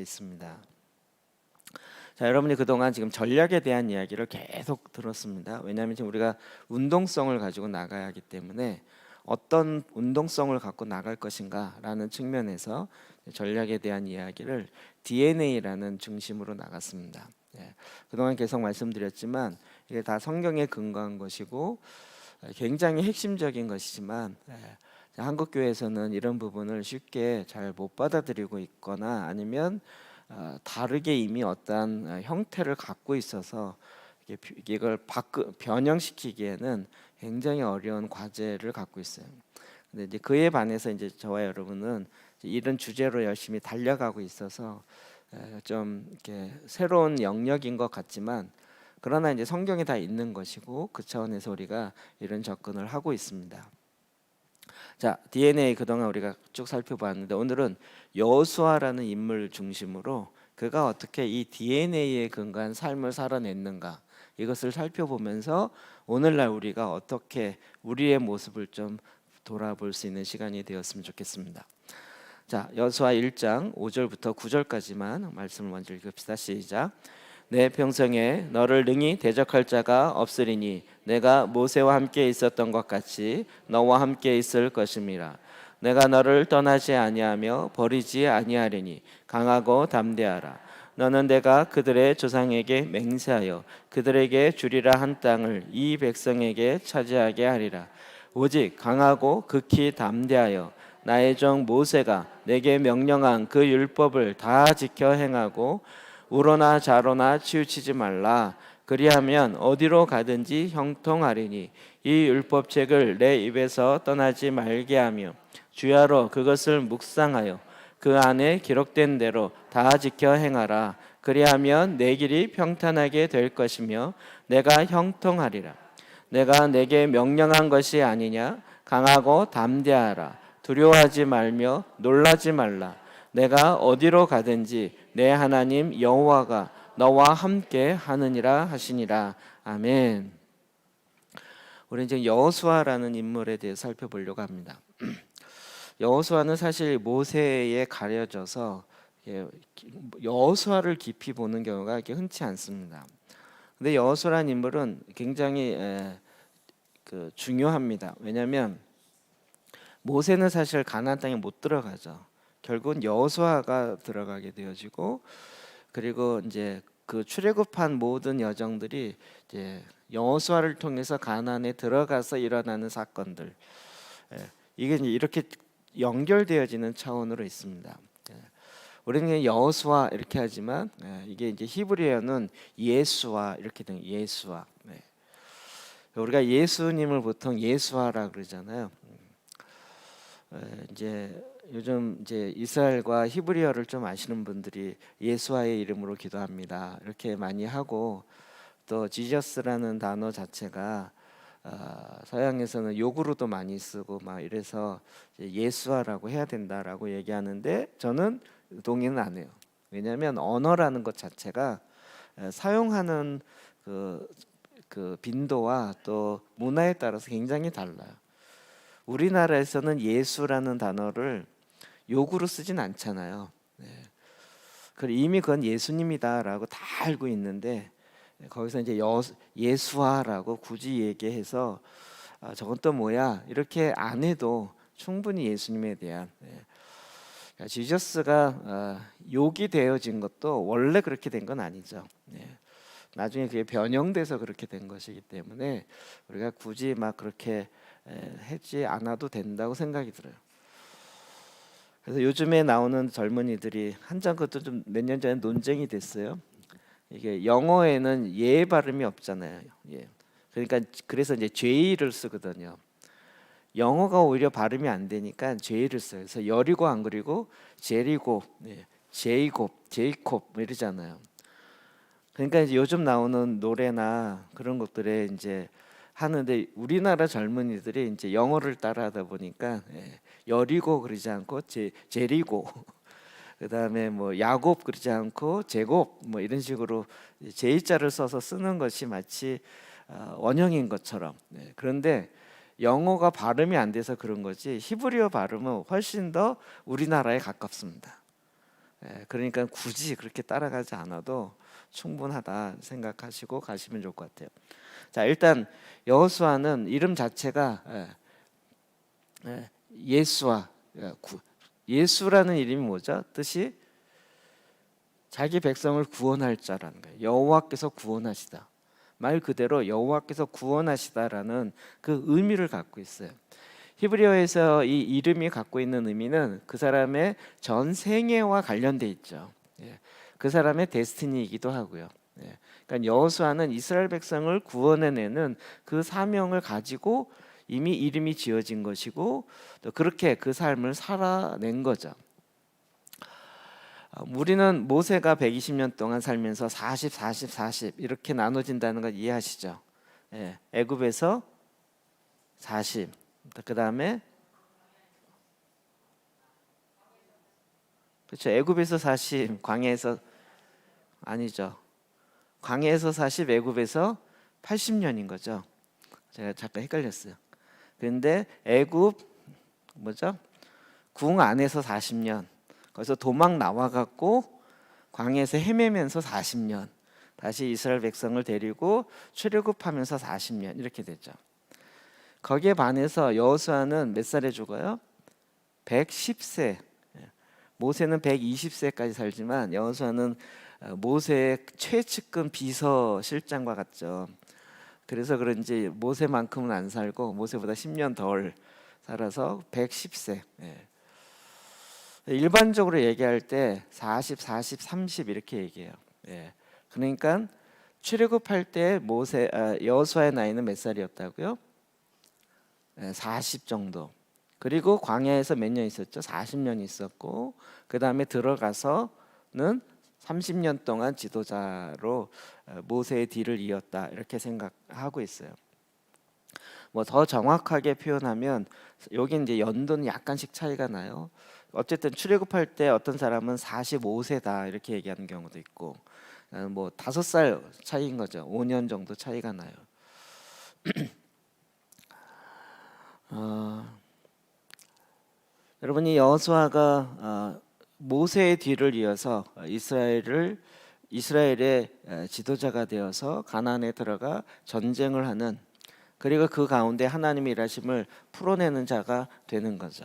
있습니다. 자, 여러분이 그동안 지금 전략에 대한 이야기를 계속 들었습니다. 왜냐하면 지금 우리가 운동성을 가지고 나가야 하기 때문에 어떤 운동성을 갖고 나갈 것인가라는 측면에서 전략에 대한 이야기를 DNA라는 중심으로 나갔습니다. 그동안 계속 말씀드렸지만 이게 다 성경에 근거한 것이고 굉장히 핵심적인 것이지만 한국 교회에서는 이런 부분을 쉽게 잘 못 받아들이고 있거나 아니면 다르게 이미 어떠한 형태를 갖고 있어서 이걸 변형시키기에는 굉장히 어려운 과제를 갖고 있어요. 근데 이제 그에 반해서 이제 저와 여러분은 이런 주제로 열심히 달려가고 있어서 좀 이렇게 새로운 영역인 것 같지만 그러나 이제 성경에 다 있는 것이고 그 차원에서 우리가 이런 접근을 하고 있습니다. 자, DNA 그동안 우리가 쭉 살펴봤는데 오늘은 여호수아라는 인물 중심으로 그가 어떻게 이 DNA에 근거한 삶을 살아냈는가 이것을 살펴보면서 오늘날 우리가 어떻게 우리의 모습을 좀 돌아볼 수 있는 시간이 되었으면 좋겠습니다. 자, 여호수아 1장 5절부터 9절까지만 말씀을 먼저 읽읍시다. 시작. 내 평생에 너를 능히 대적할 자가 없으리니 내가 모세와 함께 있었던 것 같이 너와 함께 있을 것임이라. 내가 너를 떠나지 아니하며 버리지 아니하리니 강하고 담대하라. 너는 내가 그들의 조상에게 맹세하여 그들에게 주리라 한 땅을 이 백성에게 차지하게 하리라. 오직 강하고 극히 담대하여 나의 종 모세가 내게 명령한 그 율법을 다 지켜 행하고 우로나 좌로나 치우치지 말라. 그리하면 어디로 가든지 형통하리니 이 율법책을 내 입에서 떠나지 말게 하며 주야로 그것을 묵상하여 그 안에 기록된 대로 다 지켜 행하라. 그리하면 내 길이 평탄하게 될 것이며 내가 형통하리라. 내가 내게 명령한 것이 아니냐? 강하고 담대하라. 두려워하지 말며 놀라지 말라. 내가 어디로 가든지 내 하나님 여호와가 너와 함께 하느니라 하시니라. 아멘. 우리 이제 여호수아라는 인물에 대해 살펴보려고 합니다. 여호수아는 사실 모세에 가려져서 여호수아를 깊이 보는 경우가 이렇게 흔치 않습니다. 근데 여호수아라는 인물은 굉장히 중요합니다. 왜냐하면 모세는 사실 가나안 땅에 못 들어가죠. 결국은 여호수아가 들어가게 되어지고 그리고 이제 그 출애굽한 모든 여정들이 이제 여호수아를 통해서 가나안에 들어가서 일어나는 사건들 이게 이제 이렇게 연결되어지는 차원으로 있습니다. 우리는 여호수아 이렇게 하지만 이게 이제 히브리어는 예수아 이렇게 된 예수아. 우리가 예수님을 보통 예수아라 그러잖아요. 이제 요즘 이제 이스라엘과 히브리어를 좀 아시는 분들이 예수아의 이름으로 기도합니다 이렇게 많이 하고 또 지저스라는 단어 자체가 서양에서는 욕으로도 많이 쓰고 막 이래서 예수아라고 해야 된다라고 얘기하는데 저는 동의는 안 해요. 왜냐하면 언어라는 것 자체가 사용하는 그 빈도와 또 문화에 따라서 굉장히 달라요. 우리나라에서는 예수라는 단어를 욕으로 쓰진 않잖아요. 이미 그건 예수님이다라고 다 알고 있는데 거기서 이제 예수아라고 굳이 얘기해서 저건 또 뭐야 이렇게 안 해도 충분히 예수님에 대한 지저스가 욕이 되어진 것도 원래 그렇게 된 건 아니죠. 나중에 그게 변형돼서 그렇게 된 것이기 때문에 우리가 굳이 막 그렇게 하지 않아도 된다고 생각이 들어요. 그래서 요즘에 나오는 젊은이들이 한참 그것도 좀 몇 년 전에 논쟁이 됐어요. 이게 영어에는 예 발음이 없잖아요. 예. 그러니까 그래서 이제 죄를 쓰거든요. 영어가 오히려 발음이 안 되니까 죄를 써요. 그래서 여리고 안 그리고 제리고, 제이콥 뭐 이러잖아요. 그러니까 이제 요즘 나오는 노래나 그런 것들에 이제 하는데 우리나라 젊은이들이 이제 영어를 따라하다 보니까 여리고 그러지 않고 제리고 그다음에 뭐 야곱 그러지 않고 제곱 뭐 이런 식으로 제이자를 써서 쓰는 것이 마치 원형인 것처럼. 그런데 영어가 발음이 안 돼서 그런 거지 히브리어 발음은 훨씬 더 우리나라에 가깝습니다. 그러니까 굳이 그렇게 따라가지 않아도 충분하다 생각하시고 가시면 좋을 것 같아요. 자, 일단 여호수아는 이름 자체가 예수와 예수라는 이름이 뭐죠? 뜻이 자기 백성을 구원할 자라는 거예요. 여호와께서 구원하시다. 말 그대로 여호와께서 구원하시다라는 그 의미를 갖고 있어요. 히브리어에서 이 이름이 갖고 있는 의미는 그 사람의 전 생애와 관련돼 있죠. 그 사람의 데스티니이기도 하고요. 그러니까 여호수아는 이스라엘 백성을 구원해내는 그 사명을 가지고 이미 이름이 지어진 것이고 또 그렇게 그 삶을 살아낸 거죠. 우리는 모세가 120년 동안 살면서 40, 40, 40 이렇게 나눠진다는 걸 이해하시죠? 애굽에서 40, 그 다음에 그렇죠. 애굽에서 40, 광야에서 아니죠. 광야에서 40, 애굽에서 80년인 거죠. 제가 잠깐 헷갈렸어요. 그런데 애굽 뭐죠? 궁 안에서 40년. 거기서 도망 나와 갖고 광야에서 헤매면서 40년. 다시 이스라엘 백성을 데리고 출애굽하면서 40년 이렇게 됐죠. 거기에 반해서 여호수아는 몇 살에 죽어요? 110세. 모세는 120세까지 살지만 여호수아는 모세의 최측근 비서실장과 같죠. 그래서 그런지 모세만큼은 안 살고 모세보다 10년 덜 살아서 110세. 일반적으로 얘기할 때 40, 40, 30 이렇게 얘기해요. 그러니까 출애굽할 때 여호수아의 나이는 몇 살이었다고요? 40 정도. 그리고 광야에서 몇 년 있었죠? 40년 있었고 그 다음에 들어가서는 30년 동안 지도자로 모세의 뒤를 이었다 이렇게 생각하고 있어요. 뭐 더 정확하게 표현하면 여기 이제 연도는 약간씩 차이가 나요. 어쨌든 출애굽할 때 어떤 사람은 45세다 이렇게 얘기하는 경우도 있고 뭐 5살 차이인 거죠. 5년 정도 차이가 나요. 여러분이 여호수아가 모세의 뒤를 이어서 이스라엘의 지도자가 되어서 가나안에 들어가 전쟁을 하는 그리고 그 가운데 하나님의 일하심을 풀어내는 자가 되는 거죠.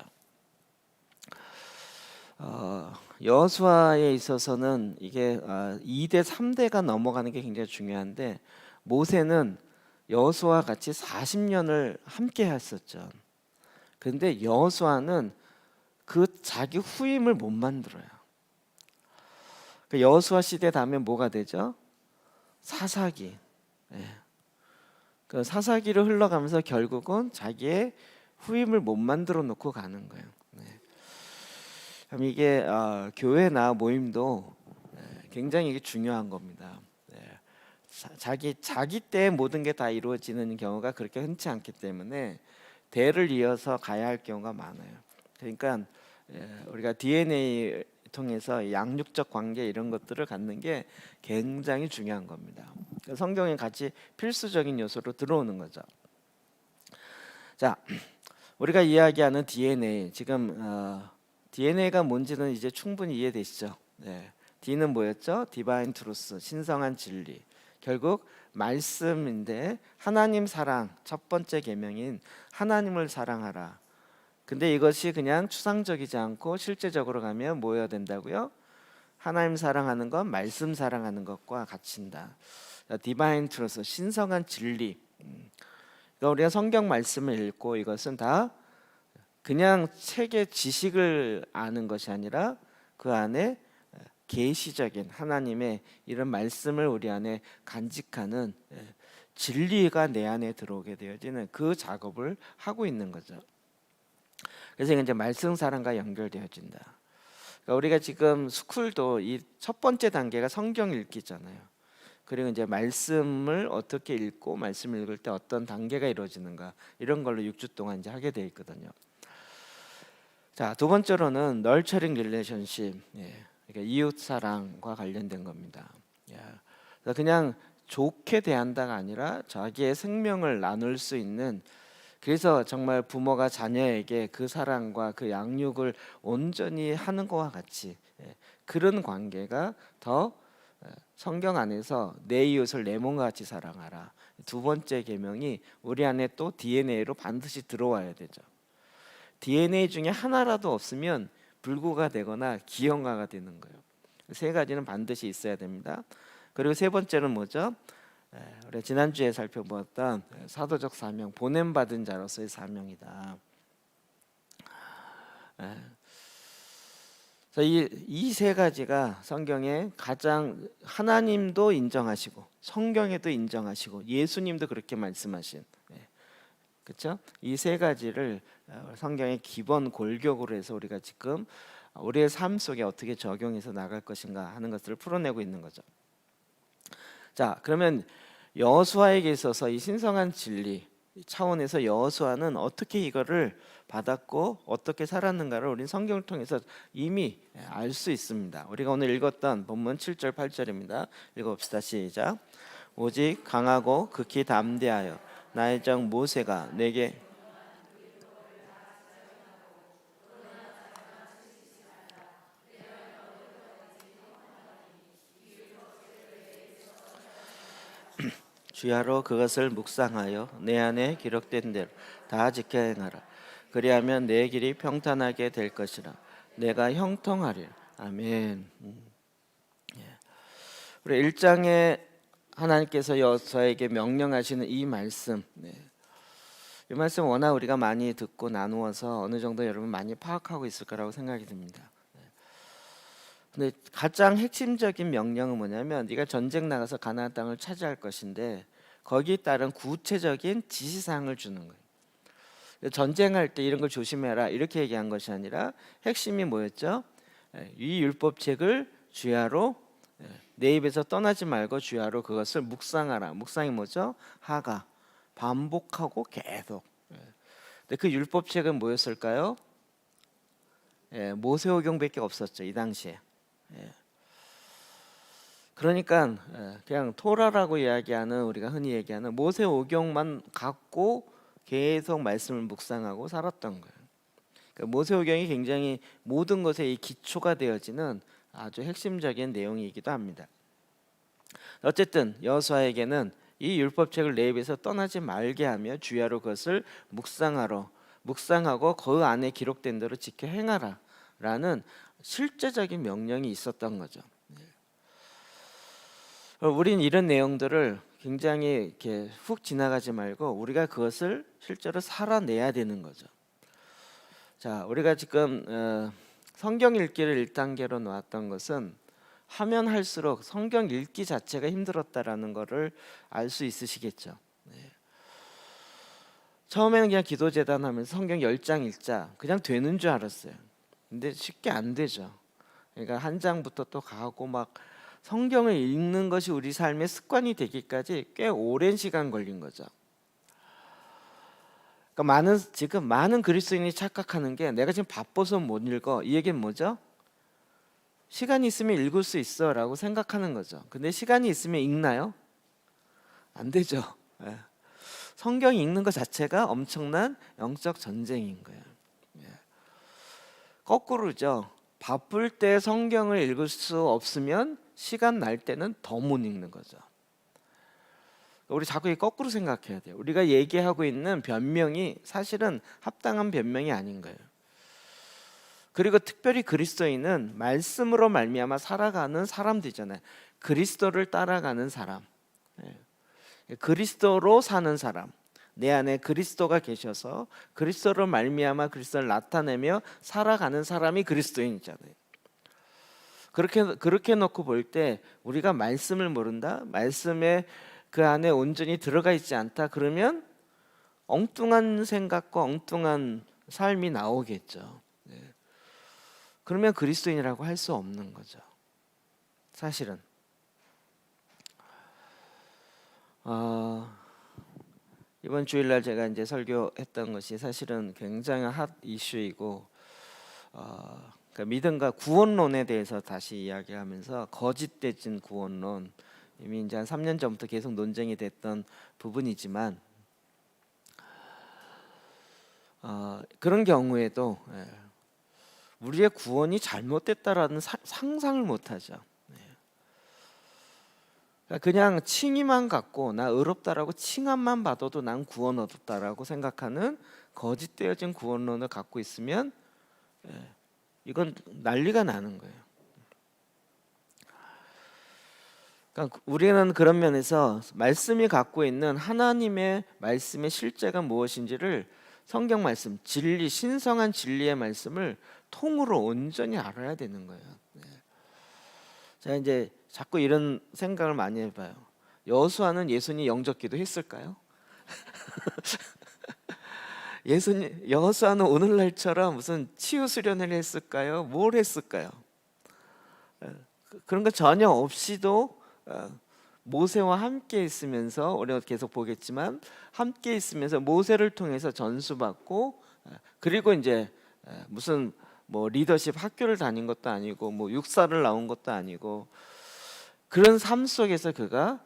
여호수아에 있어서는 이게 2대 3대가 넘어가는 게 굉장히 중요한데 모세는 여호수아와 같이 40년을 함께 했었죠. 그런데 여호수아는 그 자기 후임을 못 만들어요. 그 여호수아 시대 다음에 뭐가 되죠? 사사기. 그 사사기를 흘러가면서 결국은 자기의 후임을 못 만들어 놓고 가는 거예요. 그럼 이게 교회나 모임도 굉장히 이게 중요한 겁니다. 자기 때 모든 게 다 이루어지는 경우가 그렇게 흔치 않기 때문에 대를 이어서 가야 할 경우가 많아요. 그러니까 우리가 DNA 통해서 양육적 관계 이런 것들을 갖는 게 굉장히 중요한 겁니다. 성경에 같이 필수적인 요소로 들어오는 거죠. 자, 우리가 이야기하는 DNA 지금 DNA가 뭔지는 이제 충분히 이해되시죠? D는 뭐였죠? 디바인 트루스, 신성한 진리. 결국 말씀인데 하나님 사랑 첫 번째 계명인 하나님을 사랑하라. 근데 이것이 그냥 추상적이지 않고 실제적으로 가면 뭐여야 된다고요? 하나님 사랑하는 건 말씀 사랑하는 것과 같이다. 디바인 트루스, 신성한 진리. 그러니까 우리가 성경 말씀을 읽고 이것은 다 그냥 책의 지식을 아는 것이 아니라 그 안에 계시적인 하나님의 이런 말씀을 우리 안에 간직하는 진리가 내 안에 들어오게 되어지는 그 작업을 하고 있는 거죠. 그래서 이제 말씀 사랑과 연결되어진다. 그러니까 우리가 지금 스쿨도 이 첫 번째 단계가 성경 읽기잖아요. 그리고 이제 말씀을 어떻게 읽고 말씀을 읽을 때 어떤 단계가 이루어지는가 이런 걸로 6주 동안 이제 하게 돼 있거든요. 자, 두 번째로는 널처링 릴레이션십, 그러니까 이웃 사랑과 관련된 겁니다. 그래서 그냥 좋게 대한다가 아니라 자기의 생명을 나눌 수 있는, 그래서 정말 부모가 자녀에게 그 사랑과 그 양육을 온전히 하는 것과 같이 그런 관계가 더 성경 안에서 내 이웃을 내 몸과 같이 사랑하라. 두 번째 계명이 우리 안에 또 DNA로 반드시 들어와야 되죠. DNA 중에 하나라도 없으면 불구가 되거나 기형아가 되는 거예요. 세 가지는 반드시 있어야 됩니다. 그리고 세 번째는 뭐죠? 우리 지난주에 살펴보았던 사도적 사명, 보냄받은 자로서의 사명이다. 이 세 가지가 성경에 가장 하나님도 인정하시고 성경에도 인정하시고 예수님도 그렇게 말씀하신, 그렇죠? 이 세 가지를 성경의 기본 골격으로 해서 우리가 지금 우리의 삶 속에 어떻게 적용해서 나갈 것인가 하는 것들을 풀어내고 있는 거죠. 자, 그러면 여호수아에게 있어서 이 신성한 진리 차원에서 여호수아는 어떻게 이거를 받았고 어떻게 살았는가를 우리는 성경을 통해서 이미 알 수 있습니다. 우리가 오늘 읽었던 본문 7절 8절입니다. 읽어봅시다. 시작. 오직 강하고 극히 담대하여 나의 종 모세가 내게 주야로 그것을 묵상하여 내 안에 기록된 대로 다 지켜 행하라. 그리하면 내 길이 평탄하게 될 것이라. 내가 형통하리라. 아멘. 우리 1장에 하나님께서 여호수아에게 명령하시는 이 말씀, 이 말씀 워낙 우리가 많이 듣고 나누어서 어느 정도 여러분 많이 파악하고 있을 거라고 생각이 듭니다. 근데 가장 핵심적인 명령은 뭐냐면 네가 전쟁 나가서 가나안 땅을 차지할 것인데 거기에 따른 구체적인 지시사항을 주는 거예요. 전쟁할 때 이런 걸 조심해라 이렇게 얘기한 것이 아니라 핵심이 뭐였죠? 이 율법책을 주야로 내 입에서 떠나지 말고 주야로 그것을 묵상하라. 묵상이 뭐죠? 하가, 반복하고 계속. 근데 그 율법책은 뭐였을까요? 모세오경밖에 없었죠, 이 당시에. 그러니까 그냥 토라라고 이야기하는, 우리가 흔히 얘기하는 모세오경만 갖고 계속 말씀을 묵상하고 살았던 거예요. 그러니까 모세오경이 굉장히 모든 것에 이 기초가 되어지는 아주 핵심적인 내용이기도 합니다. 어쨌든 여호수아에게는 이 율법책을 내 입에서 떠나지 말게 하며 주야로 그것을 묵상하고 그 안에 기록된 대로 지켜 행하라 라는 실제적인 명령이 있었던 거죠. 우린 이런 내용들을 굉장히 이렇게 훅 지나가지 말고 우리가 그것을 실제로 살아내야 되는 거죠. 자, 우리가 지금 성경 읽기를 1단계로 놓았던 것은 하면 할수록 성경 읽기 자체가 힘들었다라는 것을 알 수 있으시겠죠. 처음에는 그냥 기도재단 하면서 성경 10장 읽자 그냥 되는 줄 알았어요. 근데 쉽게 안 되죠. 그러니까 한 장부터 또 가고 막 성경을 읽는 것이 우리 삶의 습관이 되기까지 꽤 오랜 시간 걸린 거죠. 그러니까 지금 많은 그리스도인이 착각하는 게 내가 지금 바빠서 못 읽어. 이 얘기는 뭐죠? 시간이 있으면 읽을 수 있어 라고 생각하는 거죠. 근데 시간이 있으면 읽나요? 안 되죠. 성경 읽는 것 자체가 엄청난 영적 전쟁인 거예요. 거꾸로죠. 바쁠 때 성경을 읽을 수 없으면 시간 날 때는 더 못 읽는 거죠. 우리 자꾸 거꾸로 생각해야 돼요. 우리가 얘기하고 있는 변명이 사실은 합당한 변명이 아닌 거예요. 그리고 특별히 그리스도인은 말씀으로 말미암아 살아가는 사람들이잖아요. 그리스도를 따라가는 사람, 그리스도로 사는 사람, 내 안에 그리스도가 계셔서 그리스도로 말미암아 그리스도를 나타내며 살아가는 사람이 그리스도인이잖아요. 그렇게 놓고 볼 때 우리가 말씀을 모른다, 말씀에 그 안에 온전히 들어가 있지 않다 그러면 엉뚱한 생각과 엉뚱한 삶이 나오겠죠. 그러면 그리스도인이라고 할 수 없는 거죠. 사실은 이번 주일날 제가 이제 설교했던 것이 사실은 굉장히 핫 이슈이고, 그러니까 믿음과 구원론에 대해서 다시 이야기하면서 거짓되진 구원론, 이미 이제 한 3년 전부터 계속 논쟁이 됐던 부분이지만, 그런 경우에도 우리의 구원이 잘못됐다라는 상상을 못하죠. 그냥 칭의만 갖고 나 의롭다라고 칭함만 받아도 난 구원 얻었다라고 생각하는 거짓되어진 구원론을 갖고 있으면 이건 난리가 나는 거예요. 그러니까 우리는 그런 면에서 말씀이 갖고 있는 하나님의 말씀의 실제가 무엇인지를 성경 말씀, 진리, 신성한 진리의 말씀을 통으로 온전히 알아야 되는 거예요. 자, 이제 자꾸 이런 생각을 많이 해봐요. 여호수아는 예수님 영접기도 했을까요? 여호수아는 오늘날처럼 무슨 치유 수련을 했을까요? 뭘 했을까요? 그런 거 전혀 없이도 모세와 함께 있으면서, 우리가 계속 보겠지만 함께 있으면서 모세를 통해서 전수받고, 그리고 이제 무슨 뭐 리더십 학교를 다닌 것도 아니고 뭐 육사를 나온 것도 아니고, 그런 삶 속에서 그가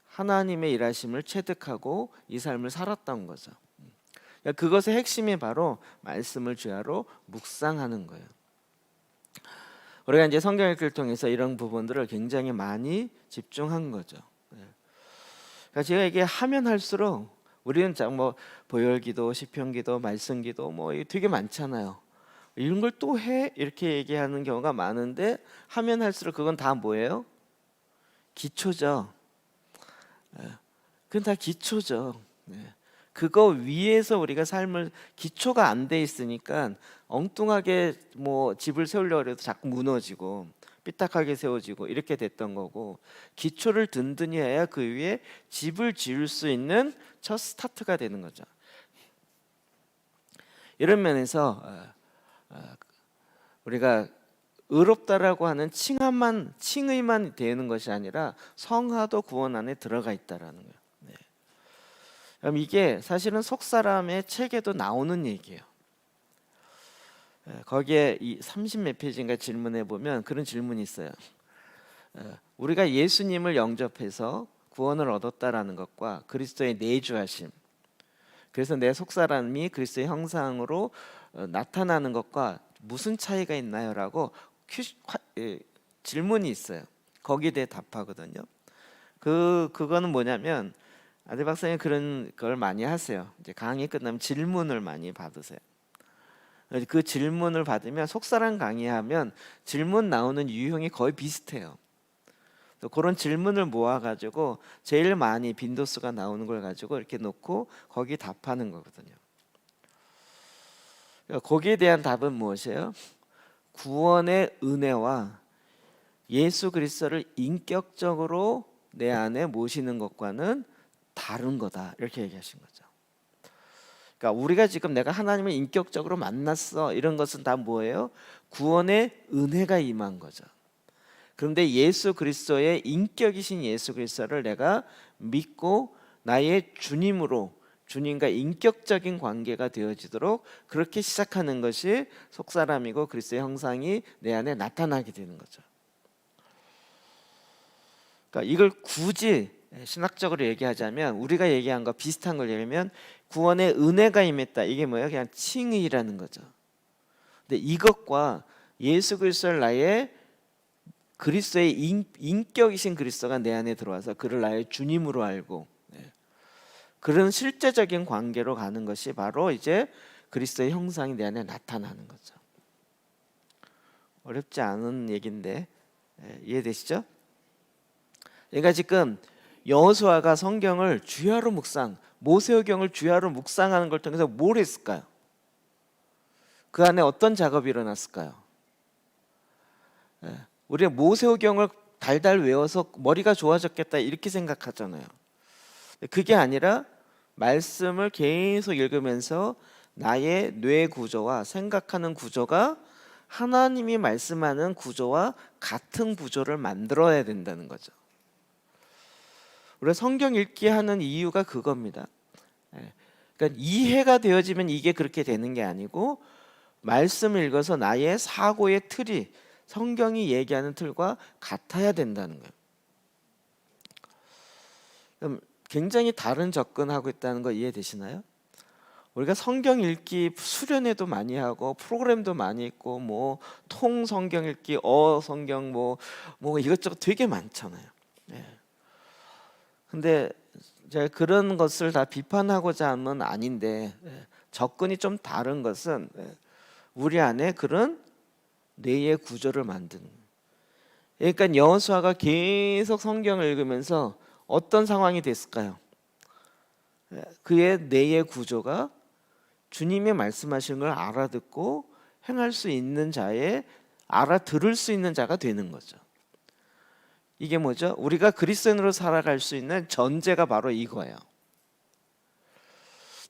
하나님의 일하심을 체득하고 이 삶을 살았던 거죠. 그것의 핵심이 바로 말씀을 주야로 묵상하는 거예요. 우리가 이제 성경 읽기를 통해서 이런 부분들을 굉장히 많이 집중한 거죠. 그러니까 제가 이게 하면 할수록 우리는 뭐 보혈기도, 시편기도, 말씀기도 뭐 되게 많잖아요. 이런 걸 또 해? 이렇게 얘기하는 경우가 많은데, 하면 할수록 그건 다 뭐예요? 기초죠. 그건 다 기초죠. 그거 위에서 우리가 삶을, 기초가 안 돼 있으니까 엉뚱하게 뭐 집을 세우려고 해도 자꾸 무너지고 삐딱하게 세워지고 이렇게 됐던 거고, 기초를 든든히 해야 그 위에 집을 지을 수 있는 첫 스타트가 되는 거죠. 이런 면에서 우리가 의롭다라고 하는 칭의만 되는 것이 아니라 성화도 구원 안에 들어가 있다라는 거예요. 그럼 이게 사실은 속사람의 책에도 나오는 얘기예요. 거기에 이 30몇 페이지인가 질문해 보면 그런 질문이 있어요. 우리가 예수님을 영접해서 구원을 얻었다라는 것과 그리스도의 내주하심, 그래서 내 속사람이 그리스도의 형상으로 나타나는 것과 무슨 차이가 있나요? 라고 질문이 있어요. 거기에 대해 답하거든요. 그거는 뭐냐면, 아들 박사님 그런 걸 많이 하세요. 이제 강의 끝나면 질문을 많이 받으세요. 그 질문을 받으면, 속사람 강의하면 질문 나오는 유형이 거의 비슷해요. 또 그런 질문을 모아가지고 제일 많이 빈도수가 나오는 걸 가지고 이렇게 놓고 거기 답하는 거거든요. 거기에 대한 답은 무엇이에요? 구원의 은혜와 예수 그리스도를 인격적으로 내 안에 모시는 것과는 다른 거다, 이렇게 얘기하신 거죠. 그러니까 우리가 지금 내가 하나님을 인격적으로 만났어, 이런 것은 다 뭐예요? 구원의 은혜가 임한 거죠. 그런데 예수 그리스도의 인격이신 예수 그리스도를 내가 믿고 나의 주님으로, 주님과 인격적인 관계가 되어지도록 그렇게 시작하는 것이 속사람이고 그리스도의 형상이 내 안에 나타나게 되는 거죠. 그러니까 이걸 굳이 신학적으로 얘기하자면, 우리가 얘기한 거 비슷한 걸 얘기하면 구원의 은혜가 임했다, 이게 뭐예요? 그냥 칭의라는 거죠. 근데 이것과 예수 그리스도를 나의 그리스도의 인격이신 그리스도가 내 안에 들어와서 그를 나의 주님으로 알고, 그런 실제적인 관계로 가는 것이 바로 이제 그리스도의 형상이 내 안에 나타나는 거죠. 어렵지 않은 얘기인데 이해되시죠? 그러니까 지금 여호수아가 성경을 주야로 묵상, 모세오경을 주야로 묵상하는 걸 통해서 뭘 했을까요? 그 안에 어떤 작업이 일어났을까요? 우리가 모세오경을 달달 외워서 머리가 좋아졌겠다 이렇게 생각하잖아요. 그게 아니라 말씀을 계속 읽으면서 나의 뇌 구조와 생각하는 구조가 하나님이 말씀하는 구조와 같은 구조를 만들어야 된다는 거죠. 우리가 성경 읽기 하는 이유가 그겁니다. 그러니까 이해가 되어지면 이게 그렇게 되는 게 아니고, 말씀을 읽어서 나의 사고의 틀이 성경이 얘기하는 틀과 같아야 된다는 거예요. 그럼 굉장히 다른 접근하고 있다는 거 이해되시나요? 우리가 성경 읽기 수련회도 많이 하고 프로그램도 많이 있고 뭐 통 성경 읽기, 성경 뭐 이것저것 되게 많잖아요. 예. 근데 제가 그런 것을 다 비판하고자 하는 건 아닌데, 접근이 좀 다른 것은 우리 안에 그런 뇌의 구조를 만드는. 그러니까 여호수아가 계속 성경을 읽으면서 어떤 상황이 됐을까요? 그의 뇌의 구조가 주님이 말씀하시는 걸 알아듣고 행할 수 있는 자의, 알아들을 수 있는 자가 되는 거죠. 이게 뭐죠? 우리가 그리스도인으로 살아갈 수 있는 전제가 바로 이거예요.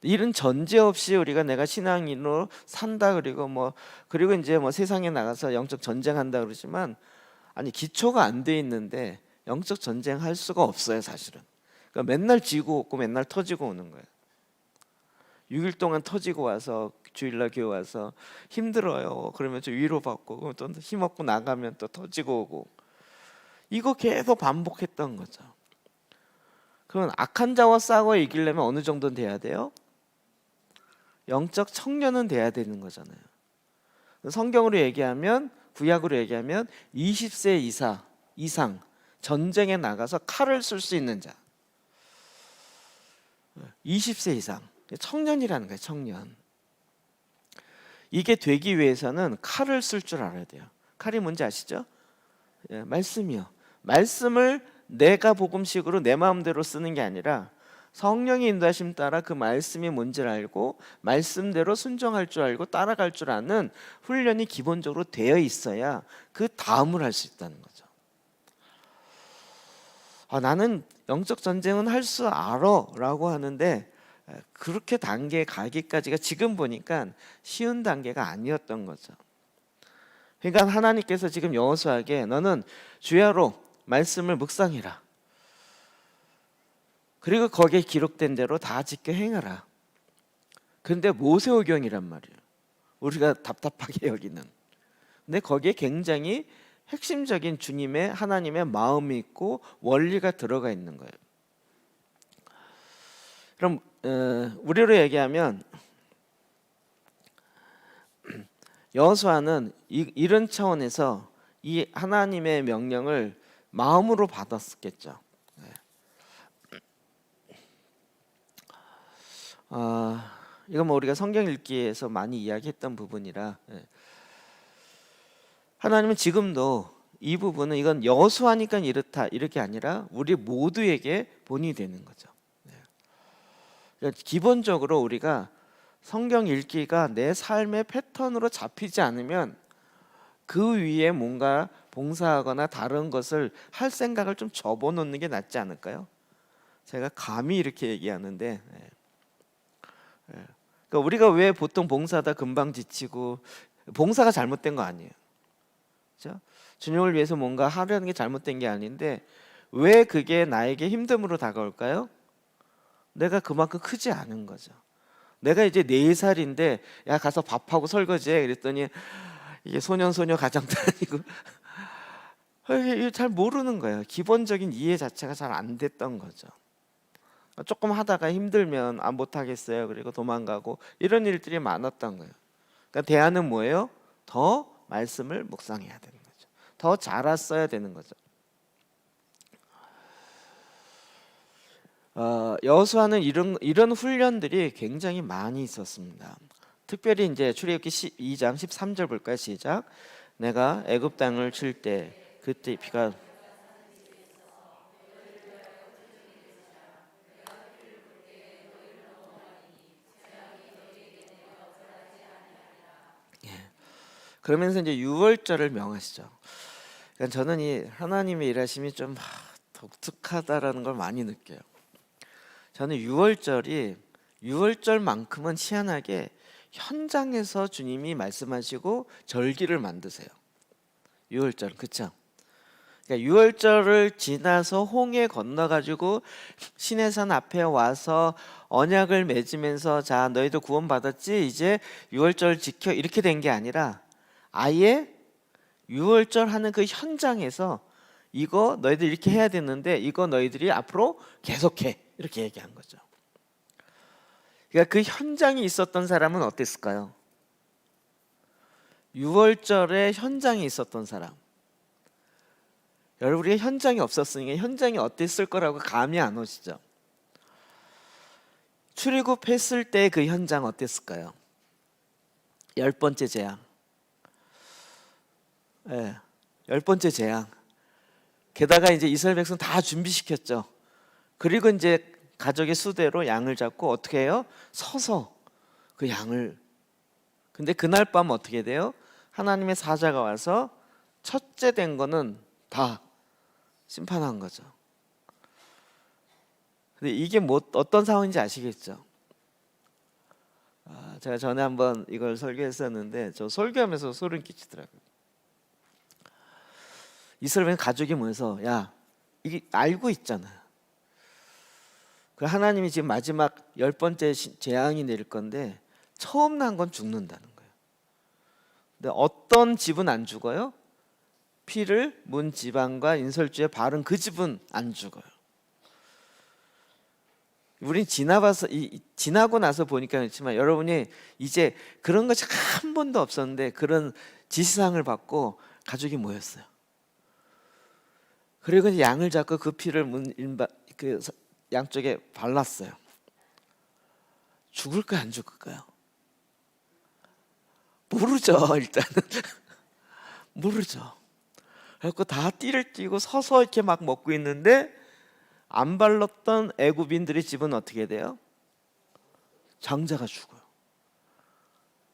이런 전제 없이 우리가 내가 신앙인으로 산다, 그리고 이제 세상에 나가서 영적 전쟁한다 그러지만, 아니 기초가 안 돼 있는데 영적 전쟁할 수가 없어요, 사실은. 그러니까 맨날 지고 오고 맨날 터지고 오는 거예요. 6일 동안 터지고 와서 주일날 교회 와서 힘들어요. 그러면 좀 위로받고 또 힘없고 나가면 또 터지고 오고, 이거 계속 반복했던 거죠. 그럼 악한 자와 싸워 이기려면 어느 정도는 돼야 돼요? 영적 청년은 돼야 되는 거잖아요. 성경으로 얘기하면, 구약으로 얘기하면 20세 이상 전쟁에 나가서 칼을 쓸 수 있는 자, 20세 이상 청년이라는 거예요. 청년. 이게 되기 위해서는 칼을 쓸 줄 알아야 돼요. 칼이 뭔지 아시죠? 말씀이요. 말씀을 내가 복음식으로 내 마음대로 쓰는 게 아니라 성령의 인도하심 따라 그 말씀이 뭔지를 알고 말씀대로 순종할 줄 알고 따라갈 줄 아는 훈련이 기본적으로 되어 있어야 그 다음을 할 수 있다는 거죠. 나는 영적 전쟁은 할 수 알아 라고 하는데, 그렇게 단계에 가기까지가 지금 보니까 쉬운 단계가 아니었던 거죠. 그러니까 하나님께서 지금 여호수아에게 너는 주야로 말씀을 묵상해라. 그리고 거기에 기록된 대로 다 지켜 행하라. 그런데 모세오경이란 말이에요. 우리가 답답하게 여기는. 근데 거기에 굉장히 핵심적인 주님의, 하나님의 마음이 있고 원리가 들어가 있는 거예요. 그럼 우리로 얘기하면 여호수아는 이런 차원에서 이 하나님의 명령을 마음으로 받았겠죠. 이건 우리가 성경 읽기에서 많이 이야기했던 부분이라, 하나님은 지금도 이 부분은, 이건 여호수아니까 이렇다 이렇게 아니라 우리 모두에게 본이 되는 거죠. 기본적으로 우리가 성경 읽기가 내 삶의 패턴으로 잡히지 않으면 그 위에 뭔가 봉사하거나 다른 것을 할 생각을 좀 접어놓는 게 낫지 않을까요? 제가 감히 이렇게 얘기하는데, 그러니까 우리가 왜 보통 봉사하다 금방 지치고, 봉사가 잘못된 거 아니에요. 그렇죠? 주님을 위해서 뭔가 하려는 게 잘못된 게 아닌데 왜 그게 나에게 힘듦으로 다가올까요? 내가 그만큼 크지 않은 거죠. 내가 이제 4살인데 야 가서 밥하고 설거지해 그랬더니 이게 소년소녀 가정도 아니고 잘 모르는 거예요. 기본적인 이해 자체가 잘 안 됐던 거죠. 조금 하다가 힘들면 못하겠어요. 그리고 도망가고 이런 일들이 많았던 거예요. 그러니까 대안은 뭐예요? 더 말씀을 묵상해야 되는 거죠. 더 잘 알았어야 되는 거죠. 여호수아는 이런 훈련들이 굉장히 많이 있었습니다. 특별히 이제 출애굽기 12장 13절 볼까요? 시작. 내가 애굽 땅을 칠 때 그때 비가 그러면서 이제 유월절을 명하시죠. 그러니까 저는 이 하나님의 일하심이 좀 독특하다라는 걸 많이 느껴요. 저는 유월절만큼은 희한하게 현장에서 주님이 말씀하시고 절기를 만드세요. 유월절, 그렇죠? 그러니까 유월절을 지나서 홍해 건너가지고 시내산 앞에 와서 언약을 맺으면서 자 너희도 구원받았지 이제 유월절 지켜 이렇게 된 게 아니라 아예 유월절 하는 그 현장에서 이거 너희들 이렇게 해야 되는데 이거 너희들이 앞으로 계속해 이렇게 얘기한 거죠. 그러니까 그 현장에 있었던 사람은 어땠을까요? 6월절에 현장에 있었던 사람. 여러분, 우리가 현장이 없었으니까 현장이 어땠을 거라고 감이 안 오시죠? 출애굽했을 때 그 현장 어땠을까요? 10번째 재앙. 예, 10번째 재앙. 게다가 이제 이스라엘 백성 다 준비시켰죠. 그리고 이제 가족의 수대로 양을 잡고 어떻게 해요? 서서 그 양을. 근데 그날 밤 어떻게 돼요? 하나님의 사자가 와서 첫째 된 거는 다 심판한 거죠. 근데 이게 뭐 어떤 상황인지 아시겠죠? 제가 전에 한번 이걸 설교했었는데 저 설교하면서 소름 끼치더라고요. 이스라엘 가족이 모여서 야, 이게 알고 있잖아요. 그 하나님이 지금 마지막 10번째 재앙이 내릴 건데 처음 난 건 죽는다는 거예요. 근데 어떤 집은 안 죽어요? 피를 문 지방과 인설주에 바른 그 집은 안 죽어요. 우린 지나고 나서 보니까 그렇지만 여러분이 이제 그런 것이 한 번도 없었는데 그런 지시사항을 받고 가족이 모였어요. 그리고 이제 양을 잡고 그 피를 그 양쪽에 발랐어요. 죽을까요, 안 죽을까요? 모르죠, 일단은. 모르죠. 그래서 다 띠를 띠고 서서 이렇게 막 먹고 있는데 안 발랐던 애굽인들의 집은 어떻게 돼요? 장자가 죽어요.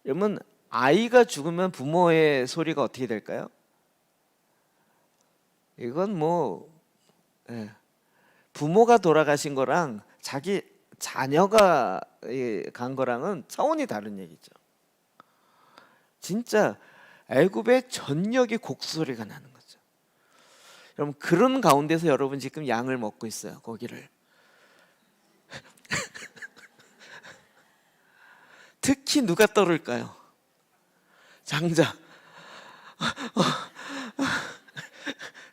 여러분, 아이가 죽으면 부모의 소리가 어떻게 될까요? 이건 뭐 부모가 돌아가신 거랑 자기 자녀가 간 거랑은 차원이 다른 얘기죠. 진짜 애굽의 전역이 곡소리가 나는 거죠. 여러분, 그런 가운데서 여러분 지금 양을 먹고 있어요. 고기를. 특히 누가 떠올까요? 장자.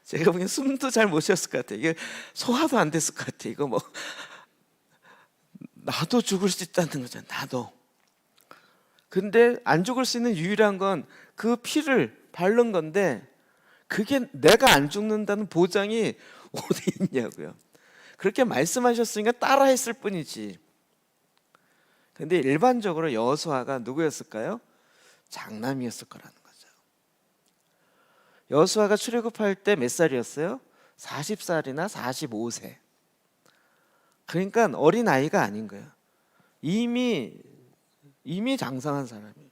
제가 보기엔 숨도 잘 못 쉬었을 것 같아요. 이게 소화도 안 됐을 것 같아요. 이거 뭐 나도 죽을 수 있다는 거죠. 나도. 근데 안 죽을 수 있는 유일한 건 그 피를 바른 건데 그게 내가 안 죽는다는 보장이 어디 있냐고요. 그렇게 말씀하셨으니까 따라했을 뿐이지. 근데 일반적으로 여호수아가 누구였을까요? 장남이었을 거라는 거죠. 여호수아가 출애굽할 때 몇 살이었어요? 40살이나 45세. 그러니까 어린 아이가 아닌 거예요. 이미 장성한 사람이에요.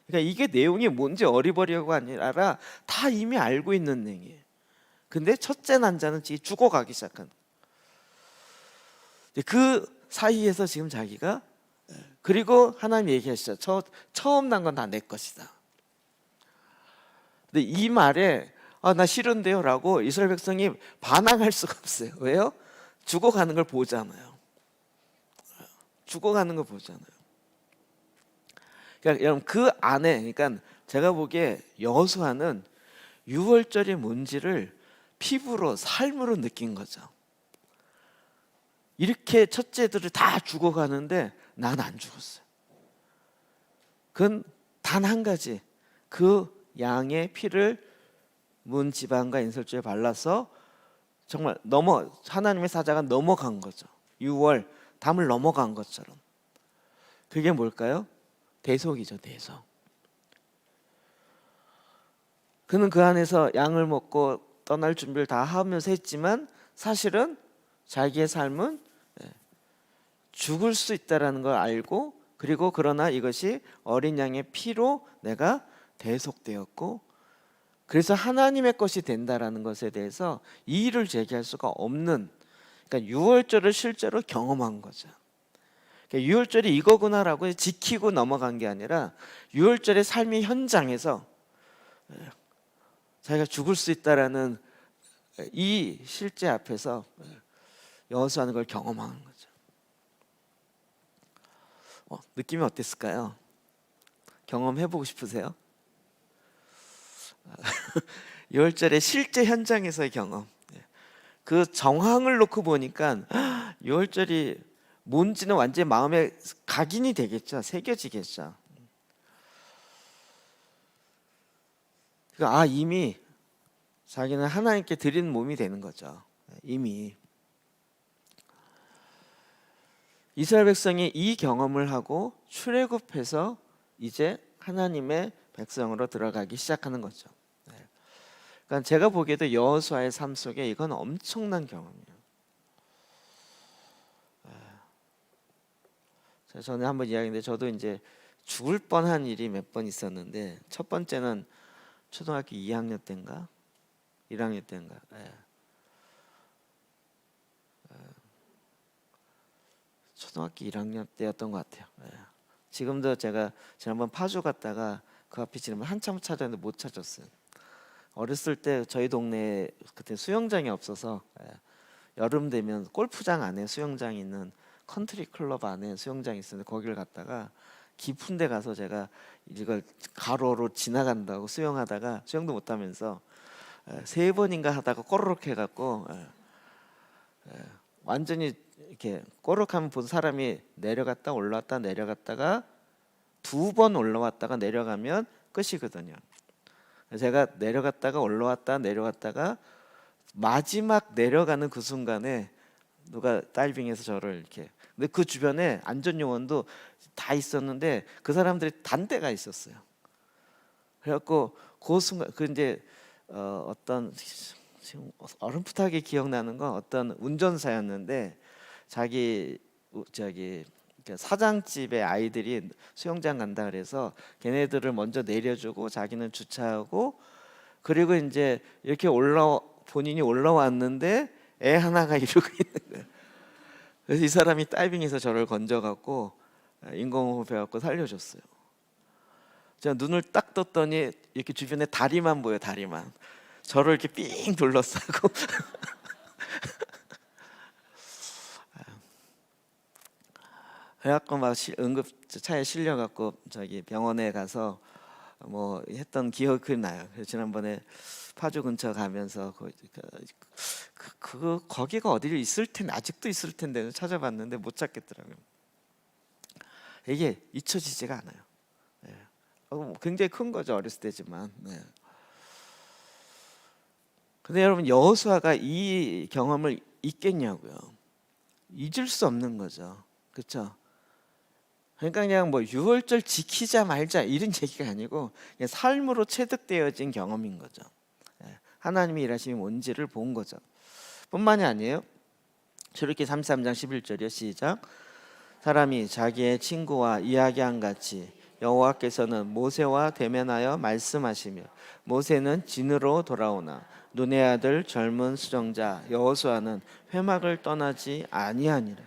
그러니까 이게 내용이 뭔지 어리버리가 아니라 다 이미 알고 있는 내용이에요. 근데 첫째 난자는 죽어가기 시작한. 그 사이에서 지금 자기가, 그리고 하나님 얘기하시죠. 처음 난 건 다 내 것이다. 근데 이 말에 나 싫은데요 라고 이스라엘 백성이 반항할 수가 없어요. 왜요? 죽어가는 걸 보잖아요. 죽어가는 걸 보잖아요. 그러니까 여러분, 그 안에, 그러니까 제가 보기에 여호수아는 유월절이 뭔지를 피부로, 삶으로 느낀 거죠. 이렇게 첫째들을 다 죽어가는데 난 안 죽었어요. 그건 단 한 가지, 그 양의 피를 문 지방과 인설주에 발라서 정말 하나님의 사자가 넘어간 거죠. 6월 담을 넘어간 것처럼. 그게 뭘까요? 대속이죠, 대속. 그는 그 안에서 양을 먹고 떠날 준비를 다 하면서 했지만 사실은 자기의 삶은 죽을 수 있다라는 걸 알고, 그리고 그러나 이것이 어린 양의 피로 내가 대속되었고, 그래서 하나님의 것이 된다라는 것에 대해서 이의를 제기할 수가 없는, 그러니까 유월절을 실제로 경험한 거죠. 그러니까 유월절이 이거구나라고 지키고 넘어간 게 아니라 유월절의 삶의 현장에서 자기가 죽을 수 있다라는 이 실제 앞에서 여호수아는 걸 경험하는 거죠. 느낌이 어땠을까요? 경험해보고 싶으세요? 유월절의 실제 현장에서의 경험. 그 정황을 놓고 보니까 유월절이 뭔지는 완전히 마음에 각인이 되겠죠. 새겨지겠죠. 그러니까 이미 자기는 하나님께 드린 몸이 되는 거죠. 이미 이스라엘 백성이 이 경험을 하고 출애굽해서 이제 하나님의 백성으로 들어가기 시작하는 거죠. 그러니까 제가 보기에도 여호수아의 삶 속에 이건 엄청난 경험이에요. 저는 한번 이야기했는데 저도 이제 죽을 뻔한 일이 몇 번 있었는데 첫 번째는 초등학교 2학년 때인가 1학년 때인가 초등학교 1학년 때였던 것 같아요. 지금도 제가 지난번 파주 갔다가 그 앞에 지나면 한참 찾았는데 못 찾았어요. 어렸을 때 저희 동네에 그때 수영장이 없어서 여름 되면 골프장 안에 수영장이 있는 컨트리 클럽 안에 수영장이 있었는데 거기를 갔다가 깊은 데 가서 제가 이걸 가로로 지나간다고 수영하다가 수영도 못하면서 3번인가 하다가 꼬르륵 해갖고 완전히 이렇게 꼬르륵하면 본 사람이 내려갔다 올라왔다 내려갔다가 2번 올라왔다가 내려가면 끝이거든요. 제가 내려갔다가 올라왔다 내려갔다가 마지막 내려가는 그 순간에 누가 다이빙해서 저를 이렇게 근데 그 주변에 안전 요원도 다 있었는데 그 사람들이 단대가 있었어요. 그래갖고 그 순간 그 이제 어떤 지금 어렴풋하게 기억나는 건 어떤 운전사였는데 저기 사장집의 아이들이 수영장 간다 그래서 걔네들을 먼저 내려주고 자기는 주차하고 그리고 이제 이렇게 본인이 올라왔는데 애 하나가 이러고 있는 거예요. 그래서 이 사람이 다이빙해서 저를 건져갖고 인공호흡 해갖고 살려줬어요. 제가 눈을 딱 떴더니 이렇게 주변에 다리만 보여 다리만 저를 이렇게 삥 둘러싸고 그래갖고 막 응급 차에 실려갖고 저기 병원에 가서 뭐 했던 기억이 나요. 그래서 지난번에 파주 근처 가면서 거기가 어디 있을 텐데 아직도 있을 텐데 찾아봤는데 못 찾겠더라고요. 이게 잊혀지지가 않아요. 굉장히 큰 거죠 어렸을 때지만. 근데 여러분 여호수아가 이 경험을 잊겠냐고요? 잊을 수 없는 거죠. 그렇죠? 그러니까 그냥 뭐 유월절 지키자 말자 이런 얘기가 아니고 그냥 삶으로 체득되어진 경험인 거죠. 하나님이 일하심이 뭔지를 본 거죠. 뿐만이 아니에요. 출애굽기 33장 11절이요. 시작. 사람이 자기의 친구와 이야기한 같이 여호와께서는 모세와 대면하여 말씀하시며 모세는 진으로 돌아오나 눈의 아들 젊은 수정자 여호수아는 회막을 떠나지 아니하니라.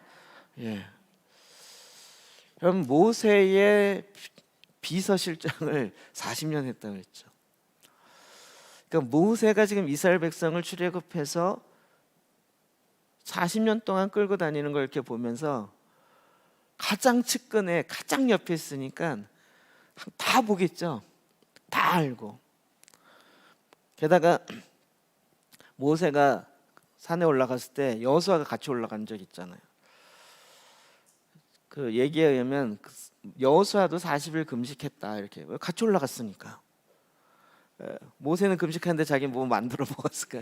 그럼 모세의 비서실장을 40년 했다고 했죠. 그러니까 모세가 지금 이스라엘 백성을 출애굽해서 40년 동안 끌고 다니는 걸 이렇게 보면서 가장 측근에 가장 옆에 있으니까 다 보겠죠. 다 알고. 게다가 모세가 산에 올라갔을 때 여호수아가 같이 올라간 적 있잖아요. 그 얘기에 의하면 여호수아도 40일 금식했다 이렇게 같이 올라갔으니까. 모세는 금식하는데 자기 뭐 만들어 먹었을까?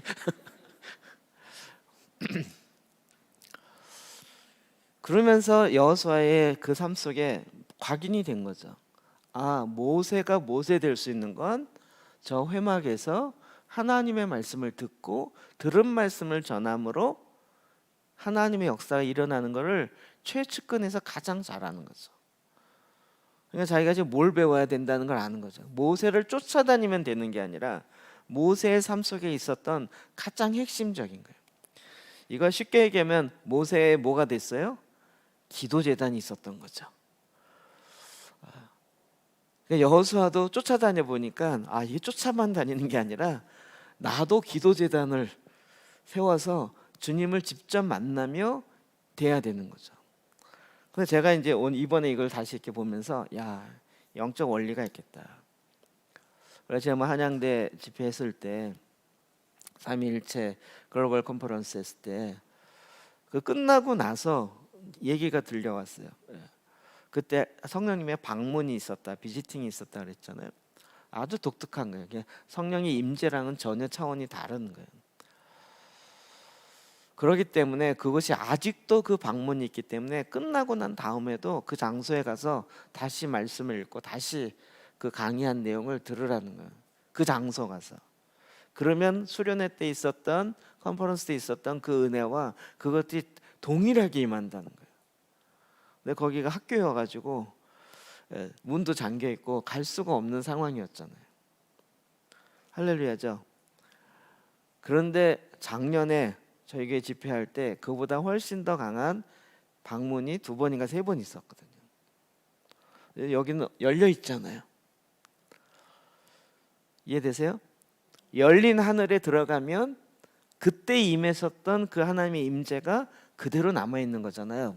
그러면서 여호수아의 그 삶 속에 각인이 된 거죠. 모세가 모세 될 수 있는 건 저 회막에서 하나님의 말씀을 듣고 들은 말씀을 전함으로 하나님의 역사가 일어나는 것을 최측근에서 가장 잘하는 거죠. 그러니까 자기가 지금 뭘 배워야 된다는 걸 아는 거죠. 모세를 쫓아다니면 되는 게 아니라 모세의 삶 속에 있었던 가장 핵심적인 거예요. 이걸 쉽게 얘기하면 모세의 뭐가 됐어요? 기도재단이 있었던 거죠. 여호수아도 쫓아다녀 보니까 이게 쫓아만 다니는 게 아니라 나도 기도재단을 세워서 주님을 직접 만나며 돼야 되는 거죠. 근데 제가 이제 이번에 이걸 다시 이렇게 보면서 영적 원리가 있겠다. 그래서 제가 뭐 한양대 집회했을 때 3.1체 글로벌 컨퍼런스 했을 때 그 끝나고 나서 얘기가 들려왔어요. 그때 성령님의 방문이 있었다, 비지팅이 있었다 그랬잖아요. 아주 독특한 거예요. 성령의 임재랑은 전혀 차원이 다른 거예요. 그렇기 때문에 그것이 아직도 그 방문이 있기 때문에 끝나고 난 다음에도 그 장소에 가서 다시 말씀을 읽고 다시 그 강의한 내용을 들으라는 거예요. 그 장소 가서. 그러면 수련회 때 있었던, 컨퍼런스 때 있었던 그 은혜와 그것들이 동일하게 임한다는 거예요. 근데 거기가 학교여가지고 문도 잠겨 있고 갈 수가 없는 상황이었잖아요. 할렐루야죠. 그런데 작년에 저희 교회 집회할 때 그보다 훨씬 더 강한 방문이 2번인가 3번 있었거든요. 여기는 열려 있잖아요. 이해되세요? 열린 하늘에 들어가면 그때 임했었던 그 하나님의 임재가 그대로 남아 있는 거잖아요.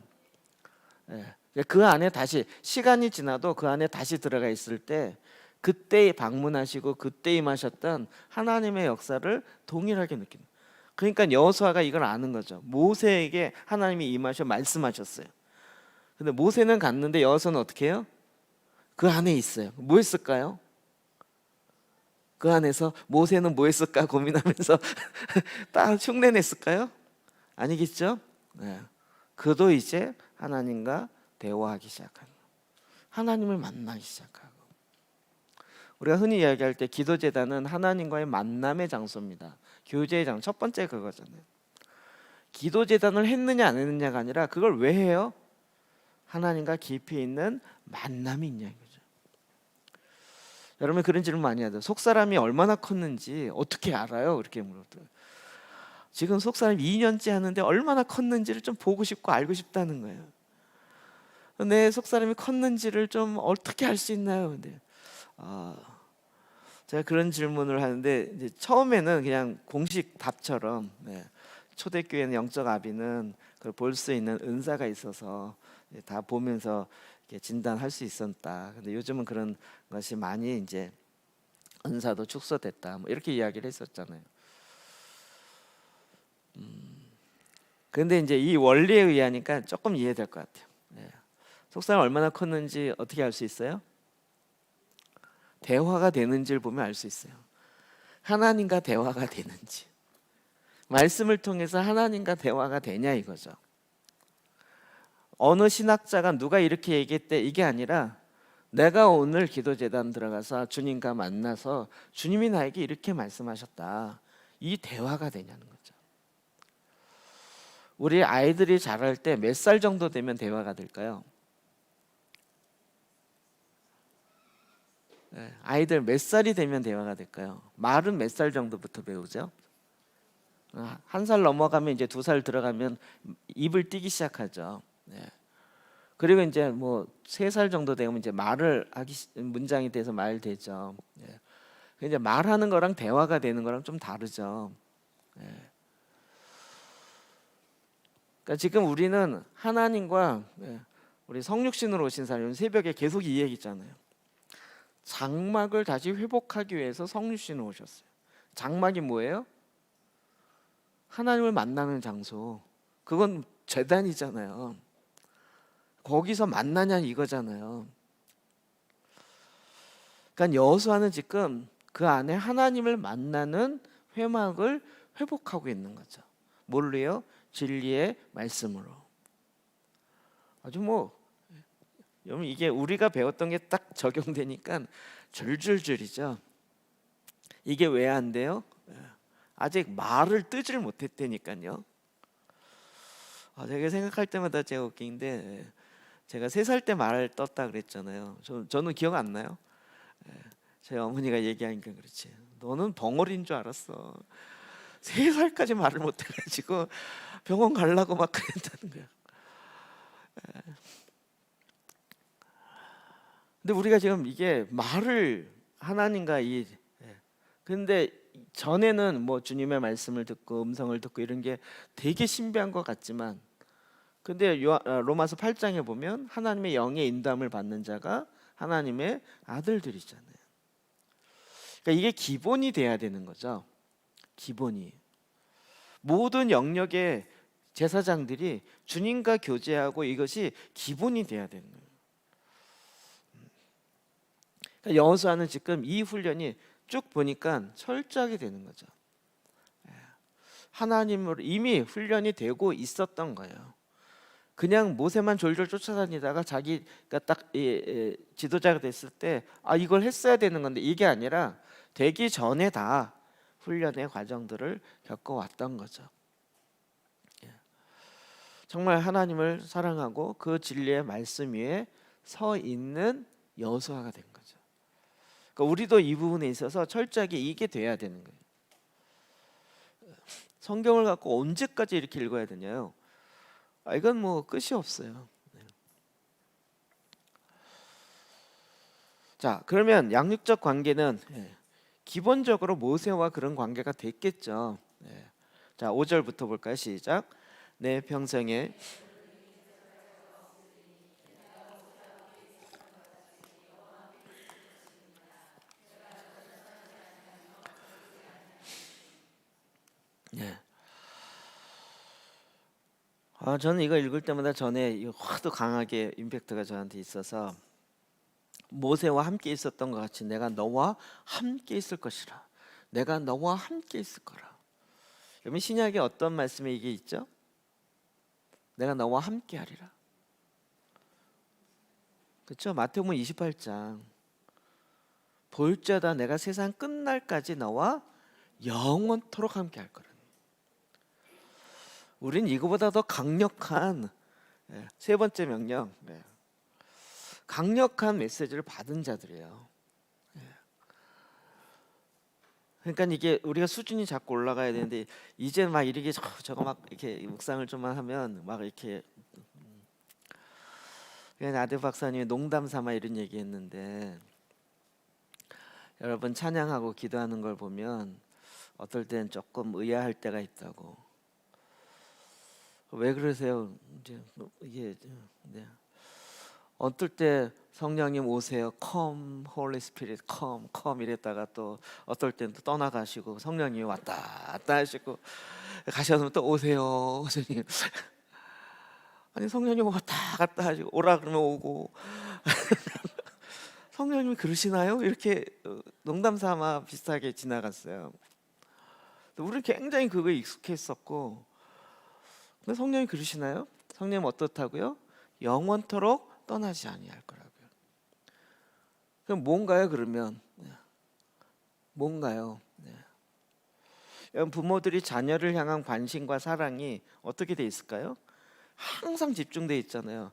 그 안에 다시 시간이 지나도 그 안에 다시 들어가 있을 때 그때 방문하시고 그때 임하셨던 하나님의 역사를 동일하게 느끼는. 그러니까 여호수아가 이걸 아는 거죠. 모세에게 하나님이 임하셔 말씀하셨어요. 근데 모세는 갔는데 여호수아는 어떻게 해요? 그 안에 있어요. 뭐 했을까요? 그 안에서 모세는 뭐 했을까 고민하면서 딱 흉내냈을까요? 아니겠죠? 그도 이제 하나님과 대화하기 시작하는, 하나님을 만나기 시작하고. 우리가 흔히 이야기할 때 기도제단은 하나님과의 만남의 장소입니다. 교제의 장소, 첫 번째 그거잖아요. 기도제단을 했느냐 안 했느냐가 아니라 그걸 왜 해요? 하나님과 깊이 있는 만남이 있냐 이거죠. 여러분 그런 질문 많이 하죠. 속사람이 얼마나 컸는지 어떻게 알아요? 그렇게 물어도 지금 속사람 2년째 하는데 얼마나 컸는지를 좀 보고 싶고 알고 싶다는 거예요. 내 속사람이 컸는지를 좀 어떻게 알 수 있나요? 근데 제가 그런 질문을 하는데 이제 처음에는 그냥 공식 답처럼 초대교회는 영적 아비는 그걸 볼 수 있는 은사가 있어서 다 보면서 이렇게 진단할 수 있었다. 근데 요즘은 그런 것이 많이 이제 은사도 축소됐다. 뭐 이렇게 이야기를 했었잖아요. 그런데 이제 이 원리에 의하니까 조금 이해될 것 같아요. 속사람 얼마나 컸는지 어떻게 알 수 있어요? 대화가 되는지를 보면 알 수 있어요. 하나님과 대화가 되는지, 말씀을 통해서 하나님과 대화가 되냐 이거죠. 어느 신학자가 누가 이렇게 얘기했대 이게 아니라 내가 오늘 기도제단 들어가서 주님과 만나서 주님이 나에게 이렇게 말씀하셨다, 이 대화가 되냐는 거죠. 우리 아이들이 자랄 때 몇 살 정도 되면 대화가 될까요? 아이들 몇 살이 되면 대화가 될까요? 말은 몇 살 정도부터 배우죠? 1살 넘어가면 이제 2살 들어가면 입을 띄기 시작하죠. 그리고 이제 뭐 3살 정도 되면 이제 말을 하기, 문장이 돼서 말 되죠. 이제 말하는 거랑 대화가 되는 거랑 좀 다르죠. 그러니까 지금 우리는 하나님과 우리 성육신으로 오신 사람 새벽에 계속 이 얘기잖아요. 장막을 다시 회복하기 위해서 성육신으로 오셨어요. 장막이 뭐예요? 하나님을 만나는 장소. 그건 제단이잖아요. 거기서 만나냐 이거잖아요. 그러니까 여호수아는 지금 그 안에 하나님을 만나는 회막을 회복하고 있는 거죠. 뭘로요? 진리의 말씀으로. 아주 뭐 여러분 이게 우리가 배웠던 게 딱 적용되니까 줄줄줄이죠. 이게 왜 안 돼요? 아직 말을 뜨질 못했다니까요. 제가 생각할 때마다 제가 웃긴데 제가 3살 때 말을 떴다 그랬잖아요. 저는 기억 안 나요. 제 어머니가 얘기하니까 그렇지. 너는 벙어리인 줄 알았어. 3살까지 말을 못해가지고 병원 가려고 막 그랬다는 거야. 근데 우리가 지금 이게 말을 하나님과 근데 전에는 뭐 주님의 말씀을 듣고 음성을 듣고 이런 게 되게 신비한 것 같지만 근데 로마서 8장에 보면 하나님의 영의 인도함을 받는 자가 하나님의 아들들이잖아요. 그러니까 이게 기본이 돼야 되는 거죠. 기본이. 모든 영역에 제사장들이 주님과 교제하고 이것이 기본이 돼야 되는 거예요. 그러니까 여호수아는 지금 이 훈련이 쭉 보니까 철저하게 되는 거죠. 하나님으로 이미 훈련이 되고 있었던 거예요. 그냥 모세만 졸졸 쫓아다니다가 자기가 딱 지도자가 됐을 때 이걸 했어야 되는 건데 이게 아니라 되기 전에 다 훈련의 과정들을 겪어왔던 거죠. 정말 하나님을 사랑하고 그 진리의 말씀 위에 서 있는 여호수아가 된 거죠. 그러니까 우리도 이 부분에 있어서 철저하게 이게 돼야 되는 거예요. 성경을 갖고 언제까지 이렇게 읽어야 되냐요? 이건 뭐 끝이 없어요. 자, 그러면 양육적 관계는 기본적으로 모세와 그런 관계가 됐겠죠. 자, 5절부터 볼까요? 시작. 내 평생에 저는 이거 읽을 때마다 전에 하도 강하게 임팩트가 저한테 있어서 모세와 함께 있었던 것 같이 내가 너와 함께 있을 것이라. 내가 너와 함께 있을 거라. 여러분 신약에 어떤 말씀에 이게 있죠? 내가 너와 함께 하리라. 그렇죠? 마태복음 28장 볼자다 내가 세상 끝날까지 너와 영원토록 함께 할 거라. 우린 이거보다 더 강력한 세 번째 명령, 강력한 메시지를 받은 자들이에요. 그러니까 이게 우리가 수준이 자꾸 올라가야 되는데 이제 막 이렇게 저거 막 이렇게 묵상을 좀만 하면 막 이렇게 그냥 아들 박사님이 농담 삼아 이런 얘기했는데 여러분 찬양하고 기도하는 걸 보면 어떨 땐 조금 의아할 때가 있다고. 왜 그러세요? 이제 이게 어떨 때 성령님 오세요. Come, Holy Spirit, come 이랬다가 또 어떨 땐 또 떠나가시고 성령님이 왔다 갔다 하시고 가셔서 또 오세요, 성령님. 아니 성령님 왔다 갔다 하시고 오라 그러면 오고 성령님이 그러시나요? 이렇게 농담 삼아 비슷하게 지나갔어요. 우리는 굉장히 그거에 익숙했었고 근데 성령이 그러시나요? 성령님 어떻다고요? 영원토록 떠나지 아니할 거라고요. 그럼 뭔가요? 그러면 뭔가요? 부모들이 자녀를 향한 관심과 사랑이 어떻게 돼 있을까요? 항상 집중돼 있잖아요.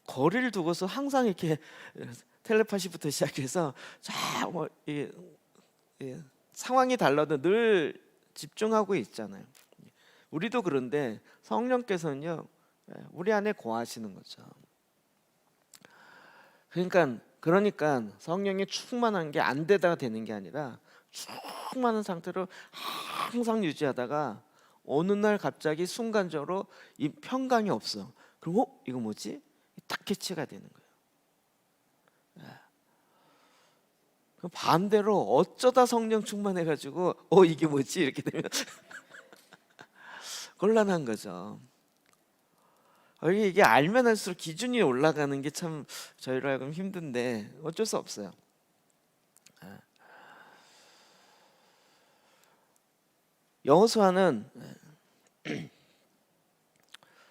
거리를 두고서 항상 이렇게 텔레파시부터 시작해서 뭐 상황이 달라도 늘 집중하고 있잖아요. 우리도 그런데 성령께서는요 우리 안에 거하시는 거죠. 그러니까 성령이 충만한 게 안 되다가 되는 게 아니라 충만한 상태로 항상 유지하다가 어느 날 갑자기 순간적으로 이 평강이 없어. 그럼 이거 뭐지? 딱 캐치가 되는 거예요. 그럼 반대로 어쩌다 성령 충만해가지고 이게 뭐지? 이렇게 되면 곤란한 거죠. 이게 알면 할수록 기준이 올라가는 게 참 저희로 하여금 힘든데 어쩔 수 없어요. 여호수아는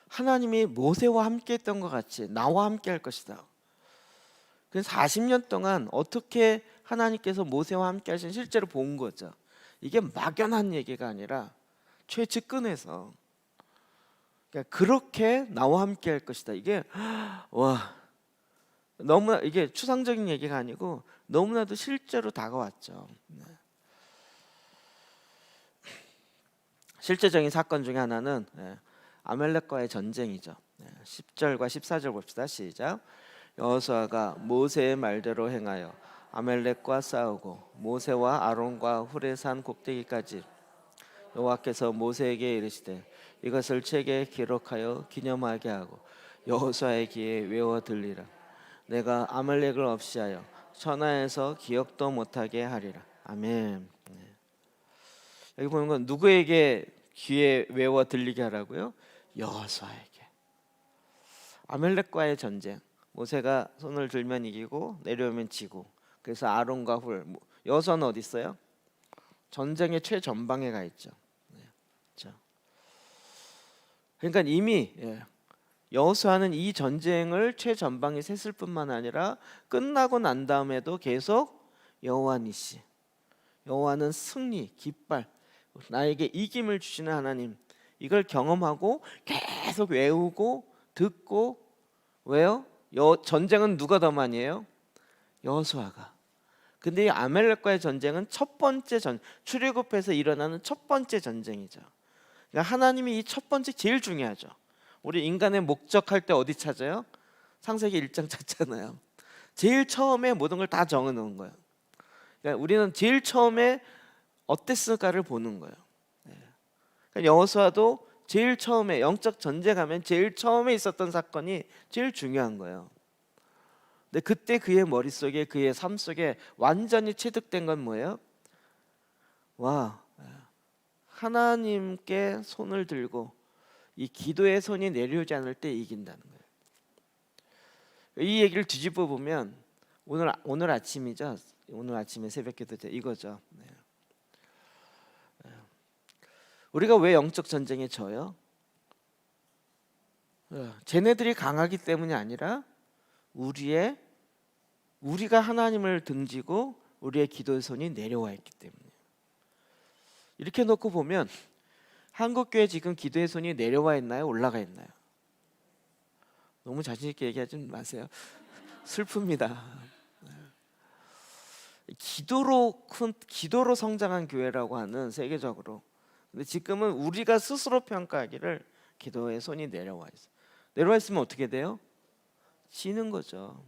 하나님이 모세와 함께했던 것 같이 나와 함께할 것이다. 그래서 40년 동안 어떻게 하나님께서 모세와 함께하신 실제로 본 거죠. 이게 막연한 얘기가 아니라 최측근에서 그렇게 나와 함께할 것이다. 이게 너무나 이게 추상적인 얘기가 아니고 너무나도 실제로 다가왔죠. 실제적인 사건 중에 하나는 아말렉과의 전쟁이죠. 10절과 14절 봅시다. 시작. 여호수아가 모세의 말대로 행하여 아말렉과 싸우고 모세와 아론과 훌의 산 꼭대기까지 여호와께서 모세에게 이르시되 이것을 책에 기록하여 기념하게 하고 여호수아의 귀에 외워 들리라. 내가 아말렉을 없이하여 천하에서 기억도 못하게 하리라. 아멘. 여기 보는 건 누구에게 귀에 외워 들리게 하라고요? 여호수아에게. 아말렉과의 전쟁. 모세가 손을 들면 이기고 내려오면 지고. 그래서 아론과 훌. 여호수아는 어디 있어요? 전쟁의 최전방에 가 있죠. 그렇죠. 그러니까 이미 여호수아는 이 전쟁을 최전방에 셌을 뿐만 아니라 끝나고 난 다음에도 계속 여호와 니시, 여호와는 승리, 깃발, 나에게 이김을 주시는 하나님, 이걸 경험하고 계속 외우고 듣고. 왜요? 전쟁은 누가 더 많이 해요? 여호수아가. 근데 이 아말렉과의 전쟁은 첫 번째 출애굽해서 일어나는 첫 번째 전쟁이죠. 그러니까 하나님이 이 첫 번째 제일 중요하죠. 우리 인간의 목적할 때 어디 찾아요? 창세기 1장 찾잖아요. 제일 처음에 모든 걸 다 정해 놓은 거예요. 그러니까 우리는 제일 처음에 어땠을까를 보는 거예요. 그러니까 여호수아도 제일 처음에 영적 전쟁하면 제일 처음에 있었던 사건이 제일 중요한 거예요. 근데 그때 그의 머릿속에, 그의 삶 속에 완전히 체득된 건 뭐예요? 하나님께 손을 들고 이 기도의 손이 내려오지 않을 때 이긴다는 거예요. 이 얘기를 뒤집어 보면 오늘 아침이죠. 오늘 아침에 새벽기도 때 이거죠. 우리가 왜 영적 전쟁에 져요? 쟤네들이 강하기 때문이 아니라 우리가 하나님을 등지고 우리의 기도의 손이 내려와 있기 때문에. 이렇게 놓고 보면 한국교회 지금 기도의 손이 내려와 있나요? 올라가 있나요? 너무 자신 있게 얘기하지 마세요. 슬픕니다. 기도로 성장한 교회라고 하는 세계적으로. 근데 지금은 우리가 스스로 평가하기를 기도의 손이 내려와 있어. 내려와 있으면 어떻게 돼요? 지는 거죠.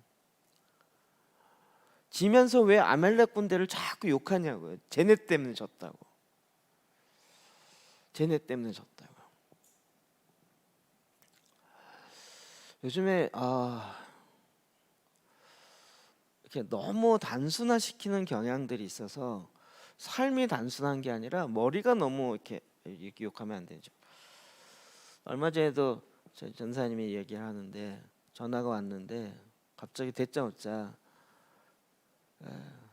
지면서 왜 아말렉 군대를 자꾸 욕하냐고요. 쟤네 때문에 졌다고. 쟤네 때문에 졌다고. 요즘에 이렇게 너무 단순화시키는 경향들이 있어서 삶이 단순한 게 아니라 머리가 너무 이렇게 욕하면 안 되죠. 얼마 전에도 저희 전사님이 얘기하는데 전화가 왔는데 갑자기 대짜묻자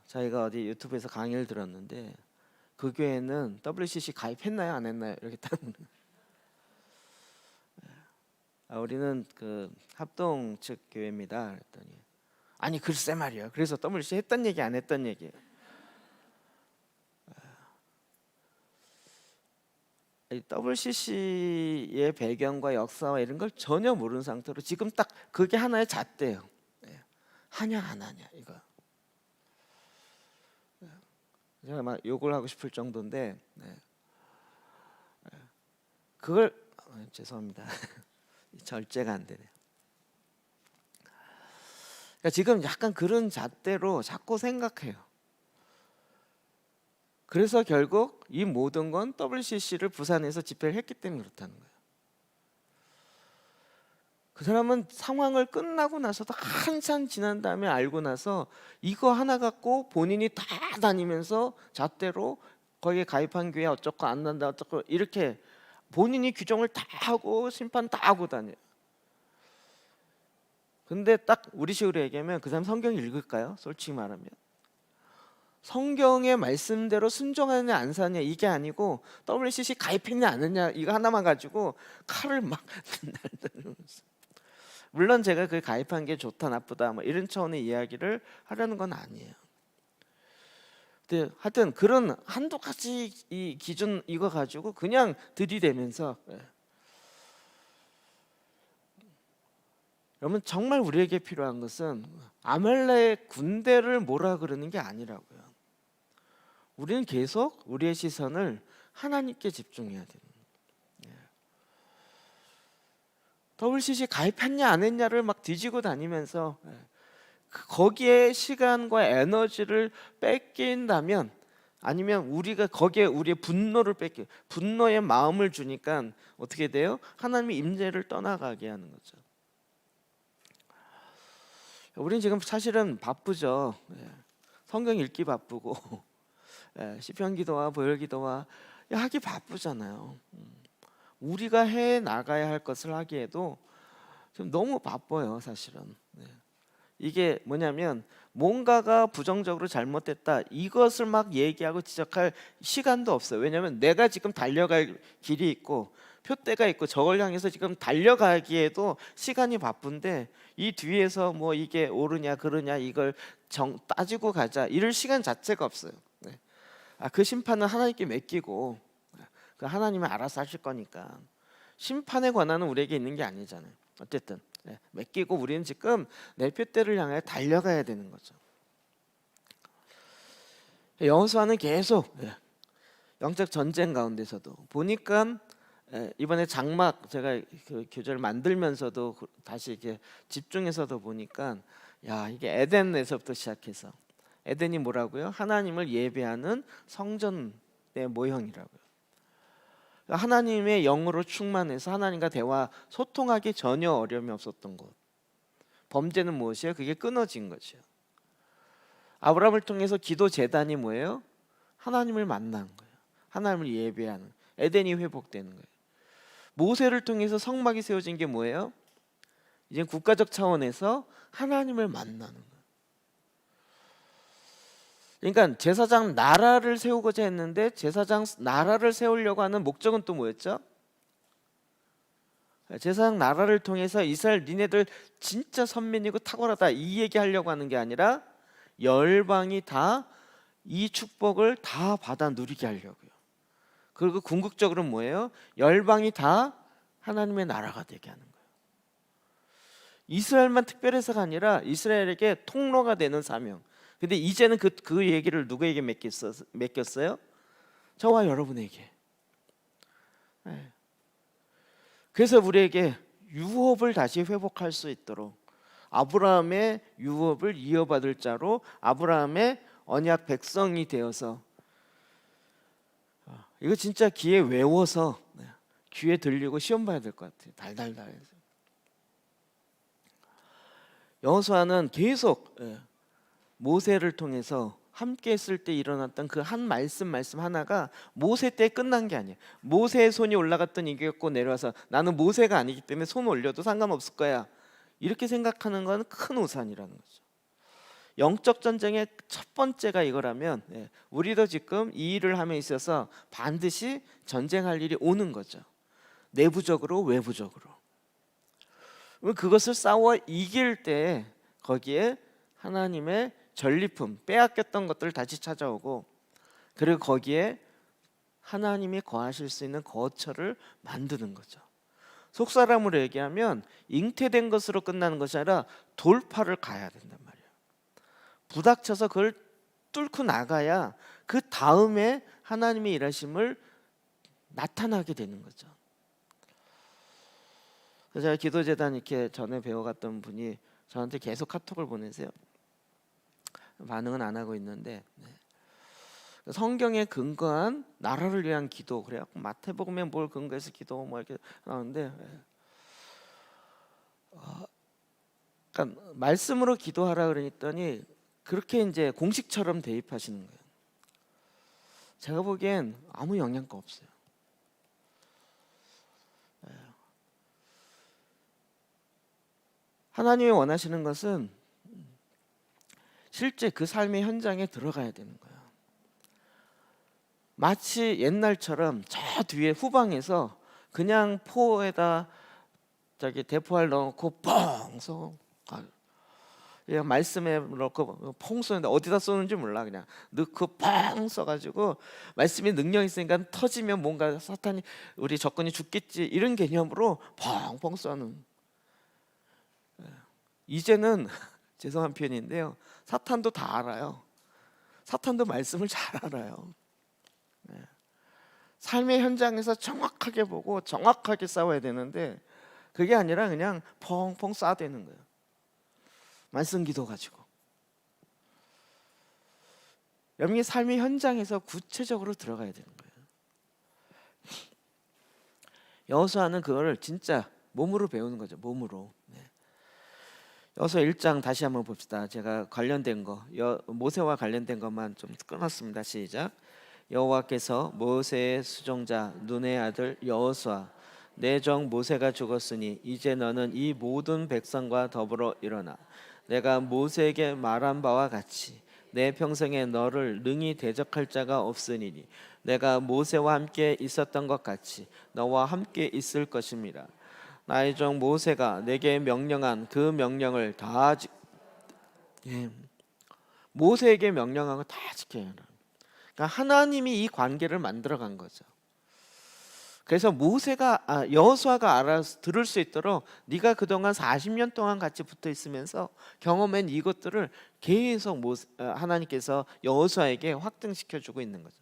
자기가 어디 유튜브에서 강의를 들었는데 그 교회는 WCC 가입했나요? 안 했나요? 이렇게 딱 우리는 그 합동 측 교회입니다. 그랬더니 아니 글쎄 말이야. 그래서 WCC 했던 얘기 안 했던 얘기예요. WCC의 배경과 역사와 이런 걸 전혀 모르는 상태로 지금 딱 그게 하나의 잣대예요. 하냐 안 하냐 이거. 제가 막 욕을 하고 싶을 정도인데 그걸 죄송합니다. 절제가 안 되네요. 그러니까 지금 약간 그런 잣대로 자꾸 생각해요. 그래서 결국 이 모든 건 WCC를 부산에서 집회를 했기 때문에 그렇다는 거예요. 그 사람은 상황을 끝나고 나서도 한참 지난 다음에 알고 나서 이거 하나 갖고 본인이 다 다니면서 잣대로 거기에 가입한 교회 어쩌고 안 난다 어쩌고 이렇게 본인이 규정을 다 하고 심판 다 하고 다녀요. 근데 딱 우리식으로 얘기하면 그 사람 성경 읽을까요? 솔직히 말하면 성경의 말씀대로 순종하느냐 안 사느냐 이게 아니고 WCC 가입했냐 안 했냐 이거 하나만 가지고 칼을 막 날리면서. 물론 제가 그 가입한 게 좋다 나쁘다 뭐 이런 차원의 이야기를 하려는 건 아니에요. 근데 하여튼 그런 한두 가지 이 기준 이거 가지고 그냥 들이대면서 여러분 정말 우리에게 필요한 것은 아말렉 군대를 뭐라 그러는 게 아니라고요. 우리는 계속 우리의 시선을 하나님께 집중해야 돼요. WCC 가입했냐 안 했냐를 막 뒤지고 다니면서 거기에 시간과 에너지를 뺏긴다면 아니면 우리가 거기에 우리의 분노를 분노의 마음을 주니까 어떻게 돼요? 하나님의 임재를 떠나가게 하는 거죠. 우리는 지금 사실은 바쁘죠. 성경 읽기 바쁘고 시편 기도와 보혈 기도와 하기 바쁘잖아요. 우리가 해 나가야 할 것을 하기에도 지금 너무 바빠요, 사실은. 네. 이게 뭐냐면 뭔가가 부정적으로 잘못됐다 이것을 막 얘기하고 지적할 시간도 없어요. 왜냐하면 내가 지금 달려갈 길이 있고 표대가 있고 저걸 향해서 지금 달려가기에도 시간이 바쁜데 이 뒤에서 뭐 이게 옳으냐 그르냐 이걸 따지고 가자 이럴 시간 자체가 없어요. 네. 그 심판은 하나님께 맡기고 그 하나님은 알아서 하실 거니까 심판의 권한은 우리에게 있는 게 아니잖아요. 어쨌든 맡기고 우리는 지금 내 표대를 향해 달려가야 되는 거죠. 여호수아는 계속 영적 전쟁 가운데서도 보니까 이번에 장막 제가 그 교재를 만들면서도 다시 이렇게 집중해서도 보니까 야 이게 에덴에서부터 시작해서 에덴이 뭐라고요? 하나님을 예배하는 성전의 모형이라고요. 하나님의 영으로 충만해서 하나님과 대화 소통하기 전혀 어려움이 없었던 곳. 범죄는 무엇이에요? 그게 끊어진 거죠. 아브라함을 통해서 기도 제단이 뭐예요? 하나님을 만난 거예요. 하나님을 예배하는 에덴이 회복되는 거예요. 모세를 통해서 성막이 세워진 게 뭐예요? 이제 국가적 차원에서 하나님을 만나는 거예요. 그러니까 제사장 나라를 세우고자 했는데 제사장 나라를 세우려고 하는 목적은 또 뭐였죠? 제사장 나라를 통해서 이스라엘 니네들 진짜 선민이고 탁월하다 이 얘기하려고 하는 게 아니라 열방이 다 이 축복을 다 받아 누리게 하려고요. 그리고 궁극적으로 뭐예요? 열방이 다 하나님의 나라가 되게 하는 거예요. 이스라엘만 특별해서가 아니라 이스라엘에게 통로가 되는 사명. 근데 이제는 그 얘기를 누구에게 맡겼어요? 저와 여러분에게. 그래서 우리에게 유업을 다시 회복할 수 있도록 아브라함의 유업을 이어받을 자로 아브라함의 언약 백성이 되어서 이거 진짜 귀에 외워서 귀에 들리고 시험 봐야 될 것 같아요. 달달달. 여호수아는 계속 모세를 통해서 함께 했을 때 일어났던 그 한 말씀 하나가 모세 때 끝난 게 아니에요. 모세의 손이 올라갔던 이겼고 내려와서 나는 모세가 아니기 때문에 손 올려도 상관없을 거야 이렇게 생각하는 건 큰 오산이라는 거죠. 영적 전쟁의 첫 번째가 이거라면 우리도 지금 이 일을 함에 있어서 반드시 전쟁할 일이 오는 거죠. 내부적으로 외부적으로. 그것을 싸워 이길 때 거기에 하나님의 전리품 빼앗겼던 것들을 다시 찾아오고 그리고 거기에 하나님이 거하실 수 있는 거처를 만드는 거죠. 속사람으로 얘기하면 잉태된 것으로 끝나는 것이 아니라 돌파를 가야 된단 말이에요. 부닥쳐서 그걸 뚫고 나가야 그 다음에 하나님의 일하심을 나타나게 되는 거죠. 그래서 제가 기도재단 이렇게 전에 배워갔던 분이 저한테 계속 카톡을 보내세요. 반응은 안 하고 있는데 성경에 근거한 나라를 위한 기도 그래갖고 마태복음에 뭘 근거해서 기도 뭐 이렇게 나오는데 그러니까 말씀으로 기도하라 그랬더니 그렇게 이제 공식처럼 대입하시는 거예요. 제가 보기엔 아무 영향가 없어요. 하나님이 원하시는 것은 실제 그 삶의 현장에 들어가야 되는 거예요. 마치 옛날처럼 저 뒤에 후방에서 그냥 포에다 대포알 넣고 뻥 쏘고 그냥 말씀에 넣고 퐁 쏘는데 어디다 쏘는지 몰라 그냥 넣고 뻥 쏘가지고 말씀이 능력 있으니까 터지면 뭔가 사탄이 우리 적군이 죽겠지 이런 개념으로 펑펑 쏘는. 이제는 죄송한 표현인데요. 사탄도 다 알아요. 사탄도 말씀을 잘 알아요. 삶의 현장에서 정확하게 보고 정확하게 싸워야 되는데 그게 아니라 그냥 펑펑 쏴대는 거예요. 말씀 기도 가지고. 여러분이 삶의 현장에서 구체적으로 들어가야 되는 거예요. 여호수아는 그거를 진짜 몸으로 배우는 거죠. 몸으로. 여호수아 1장 다시 한번 봅시다. 제가 관련된 거 모세와 관련된 것만 좀 끊었습니다. 시작. 여호와께서 모세의 수종자 눈의 아들 여호수아 내 종 모세가 죽었으니 이제 너는 이 모든 백성과 더불어 일어나 내가 모세에게 말한 바와 같이 내 평생에 너를 능히 대적할 자가 없으니니 내가 모세와 함께 있었던 것 같이 너와 함께 있을 것입니다. 나의 종 모세가 내게 명령한 그 명령을 다 예. 모세에게 명령한 거 다 지켜야 해요. 그러니까 하나님이 이 관계를 만들어 간 거죠. 그래서 여호수아가 알아서 들을 수 있도록 네가 그동안 40년 동안 같이 붙어 있으면서 경험한 이것들을 계속 하나님께서 여호수아에게 확증시켜 주고 있는 거죠.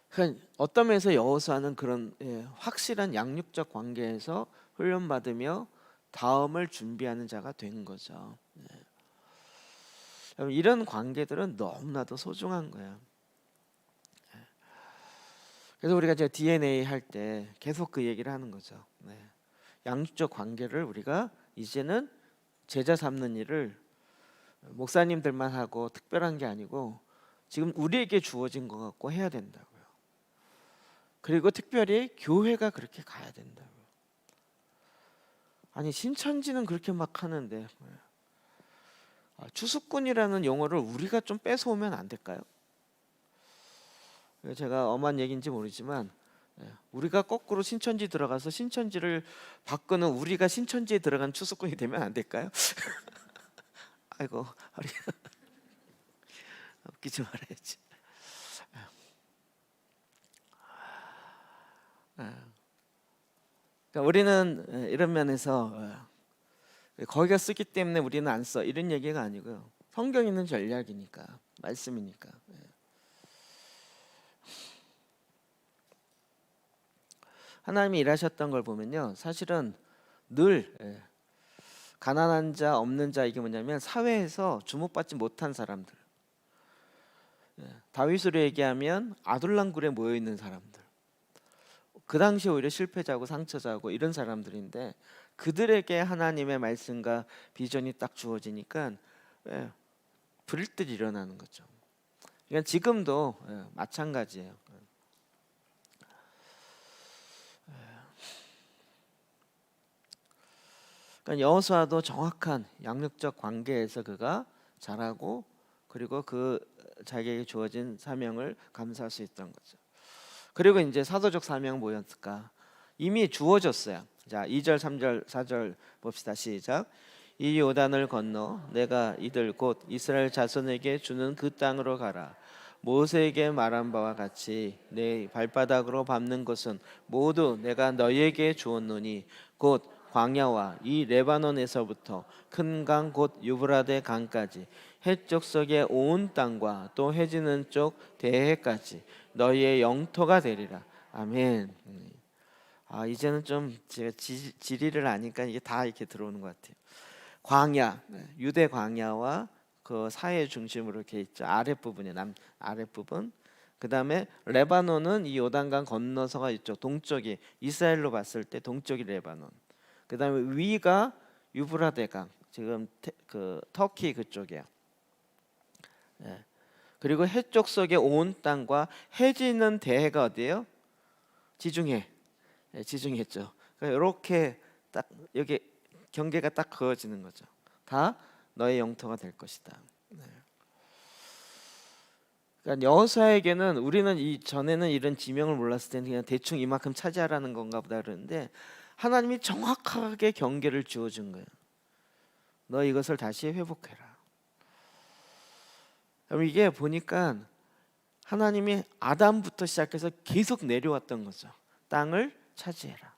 그러니까 어떤 면에서 여호수아는 그런 확실한 양육적 관계에서 훈련받으며 다음을 준비하는 자가 된 거죠. 이런 관계들은 너무나도 소중한 거예요. 그래서 우리가 이제 DNA 할 때 계속 그 얘기를 하는 거죠. 양육적 관계를 우리가 이제는 제자 삼는 일을 목사님들만 하고 특별한 게 아니고 지금 우리에게 주어진 것 같고 해야 된다고요. 그리고 특별히 교회가 그렇게 가야 된다고요. 아니 신천지는 그렇게 막 하는데 추수꾼이라는 용어를 우리가 좀 뺏어오면 안 될까요? 제가 엄한 얘기인지 모르지만 우리가 거꾸로 신천지 들어가서 신천지를 바꾸는 우리가 신천지에 들어간 추수꾼이 되면 안 될까요? 아이고 웃기지 말아야지. 그러니까 우리는 이런 면에서 거기가 쓰기 때문에 우리는 안 써 이런 얘기가 아니고요. 성경 있는 전략이니까 말씀이니까. 하나님이 일하셨던 걸 보면요, 사실은 늘 가난한 자, 없는 자, 이게 뭐냐면 사회에서 주목받지 못한 사람들, 다윗으로 얘기하면 아둘람굴에 모여 있는 사람들, 그 당시에 오히려 실패자고 상처자고 이런 사람들인데 그들에게 하나님의 말씀과 비전이 딱 주어지니까 불일듯 일어나는 거죠. 그러니까 지금도 마찬가지예요. 그러니까 여호수아도 정확한 양육적 관계에서 그가 자라고 그리고 그 자기에게 주어진 사명을 감수할 수 있던 거죠. 그리고 이제 사도적 사명 뭐였을까? 이미 주어졌어요. 자, 2절, 3절, 4절 봅시다. 시작. 이 요단을 건너 내가 이들 곧 이스라엘 자손에게 주는 그 땅으로 가라. 모세에게 말한 바와 같이 내 발바닥으로 밟는 것은 모두 내가 너희에게 주었노니 곧 광야와 이 레바논에서부터 큰 강 곧 유브라데 강까지 해쪽 속의 온 땅과 또 해지는 쪽 대해까지 너희의 영토가 되리라. 아멘. 이제는 좀 제가 지리를 아니까 이게 다 이렇게 들어오는 것 같아요. 광야, 유대 광야와 그 사해 중심으로 이렇게 있죠. 아랫부분이 아랫부분. 그다음에 레바논은 이 요단강 건너서가 이쪽 동쪽이 이스라엘로 봤을 때 동쪽이 레바논. 그다음에 위가 유브라데강, 지금 그 터키 그쪽이에요. 그리고 해쪽 속의 온 땅과 해지는 대해가 어디예요? 지중해. 지중해죠. 그러니까 이렇게 딱 여기 경계가 딱 그어지는 거죠. 다 너의 영토가 될 것이다. 그러니까 여호수아에게는 우리는 이 전에는 이런 지명을 몰랐을 때는 그냥 대충 이만큼 차지하라는 건가 보다 그러는데 하나님이 정확하게 경계를 주어준 거예요. 너 이것을 다시 회복해라. 그럼 이게 보니까 하나님이 아담부터 시작해서 계속 내려왔던 거죠. 땅을 차지해라.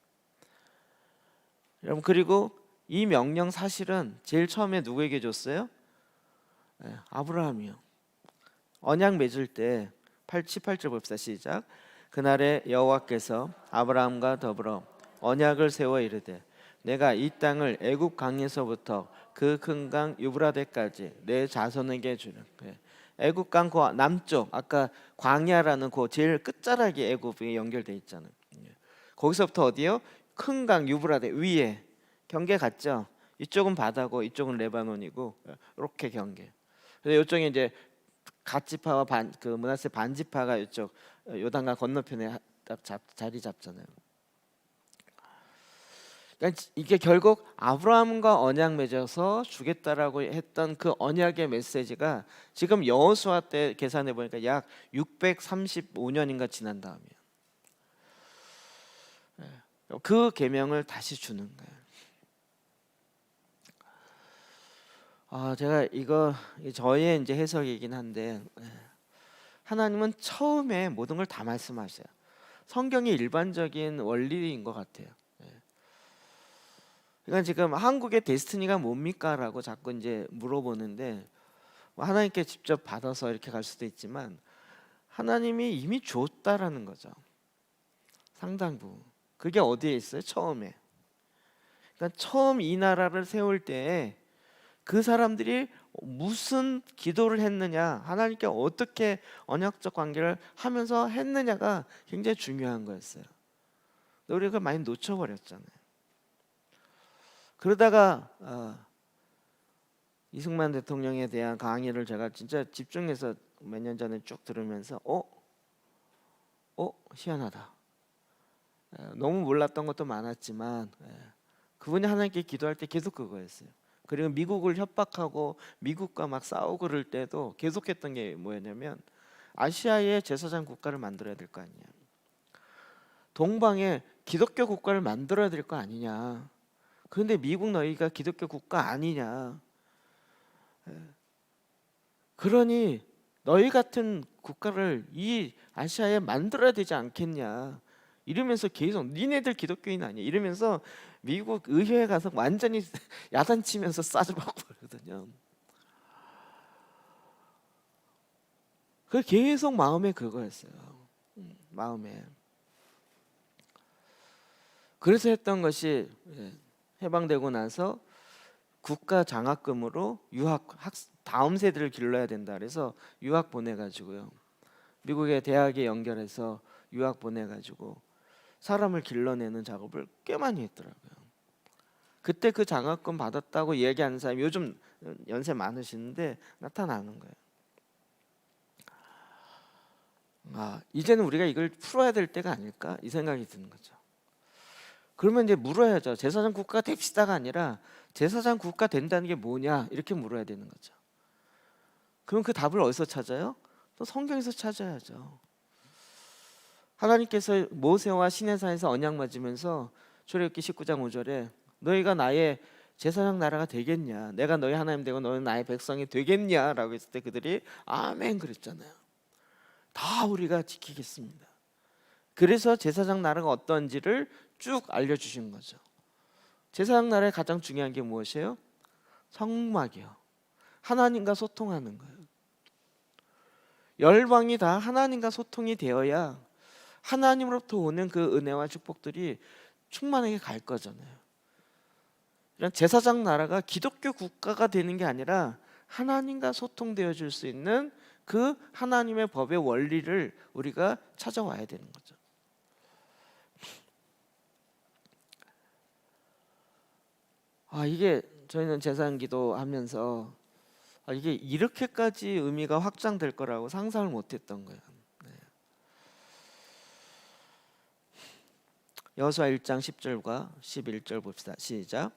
여러분, 그리고 이 명령 사실은 제일 처음에 누구에게 줬어요? 아브라함이요. 언약 맺을 때 18절 봅시다. 시작. 그날에 여호와께서 아브라함과 더불어 언약을 세워 이르되 내가 이 땅을 애굽 강에서부터 그 큰 강 유브라데까지 내 자손에게 주는. 애굽 강 그 남쪽, 아까 광야라는 그 제일 끝자락이 애굽이 연결돼 있잖아요. 거기서부터 어디요? 큰 강 유브라데 위에 경계 같죠. 이쪽은 바다고 이쪽은 레바논이고 이렇게 경계. 그래서 이쪽에 이제 갓지파와 그 므낫세 반지파가 이쪽 요단강 건너편에 자리 잡잖아요. 그러니까 이게 결국 아브라함과 언약 맺어서 주겠다라고 했던 그 언약의 메시지가 지금 여호수아 때 계산해 보니까 약 635년인가 지난 다음이에요. 그 계명을 다시 주는 거예요. 제가 이거 저의 이제 해석이긴 한데, 하나님은 처음에 모든 걸 다 말씀하셔요. 성경의 일반적인 원리인 것 같아요. 그러니까 지금 한국의 데스티니가 뭡니까라고 자꾸 이제 물어보는데, 하나님께 직접 받아서 이렇게 갈 수도 있지만 하나님이 이미 줬다라는 거죠. 상당 부분. 그게 어디에 있어요? 처음에. 그러니까 처음 이 나라를 세울 때에 그 사람들이 무슨 기도를 했느냐, 하나님께 어떻게 언약적 관계를 하면서 했느냐가 굉장히 중요한 거였어요. 우리가 그걸 많이 놓쳐버렸잖아요. 그러다가 이승만 대통령에 대한 강의를 제가 진짜 집중해서 몇 년 전에 쭉 들으면서 희한하다. 너무 몰랐던 것도 많았지만 그분이 하나님께 기도할 때 계속 그거였어요. 그리고 미국을 협박하고 미국과 막 싸우고 그럴 때도 계속했던 게 뭐였냐면, 아시아에 제사장 국가를 만들어야 될 거 아니냐, 동방에 기독교 국가를 만들어야 될 거 아니냐, 그런데 미국 너희가 기독교 국가 아니냐, 그러니 너희 같은 국가를 이 아시아에 만들어야 되지 않겠냐, 이러면서 계속 니네들 기독교인 아니야 이러면서 미국 의회에 가서 완전히 야단치면서 싸져받고 그러거든요. 그 계속 마음에 그거였어요. 마음에. 그래서 했던 것이, 해방되고 나서 국가 장학금으로 다음 세대를 길러야 된다 그래서 유학 보내가지고요, 미국의 대학에 연결해서 유학 보내가지고 사람을 길러내는 작업을 꽤 많이 했더라고요. 그때 그 장학금 받았다고 얘기하는 사람이 요즘 연세 많으시는데 나타나는 거예요. 이제는 우리가 이걸 풀어야 될 때가 아닐까, 이 생각이 드는 거죠. 그러면 이제 물어야죠. 제사장 국가가 됩시다가 아니라 제사장 국가 된다는 게 뭐냐, 이렇게 물어야 되는 거죠. 그럼 그 답을 어디서 찾아요? 또 성경에서 찾아야죠. 하나님께서 모세와 시내산에서 언약 맺으면서 출애굽기 19장 5절에 너희가 나의 제사장 나라가 되겠냐, 내가 너희 하나님 되고 너희는 나의 백성이 되겠냐라고 했을 때 그들이 아멘 그랬잖아요. 다 우리가 지키겠습니다. 그래서 제사장 나라가 어떤지를 쭉 알려주신 거죠. 제사장 나라의 가장 중요한 게 무엇이에요? 성막이요. 하나님과 소통하는 거예요. 열방이 다 하나님과 소통이 되어야 하나님으로부터 오는 그 은혜와 축복들이 충만하게 갈 거잖아요. 이런 제사장 나라가 기독교 국가가 되는 게 아니라 하나님과 소통되어 줄 수 있는 그 하나님의 법의 원리를 우리가 찾아와야 되는 거죠. 이게 저희는 제사장 기도하면서 이게 이렇게까지 의미가 확장될 거라고 상상을 못했던 거예요. 여호수아 1장 10절과 11절 봅시다. 시작.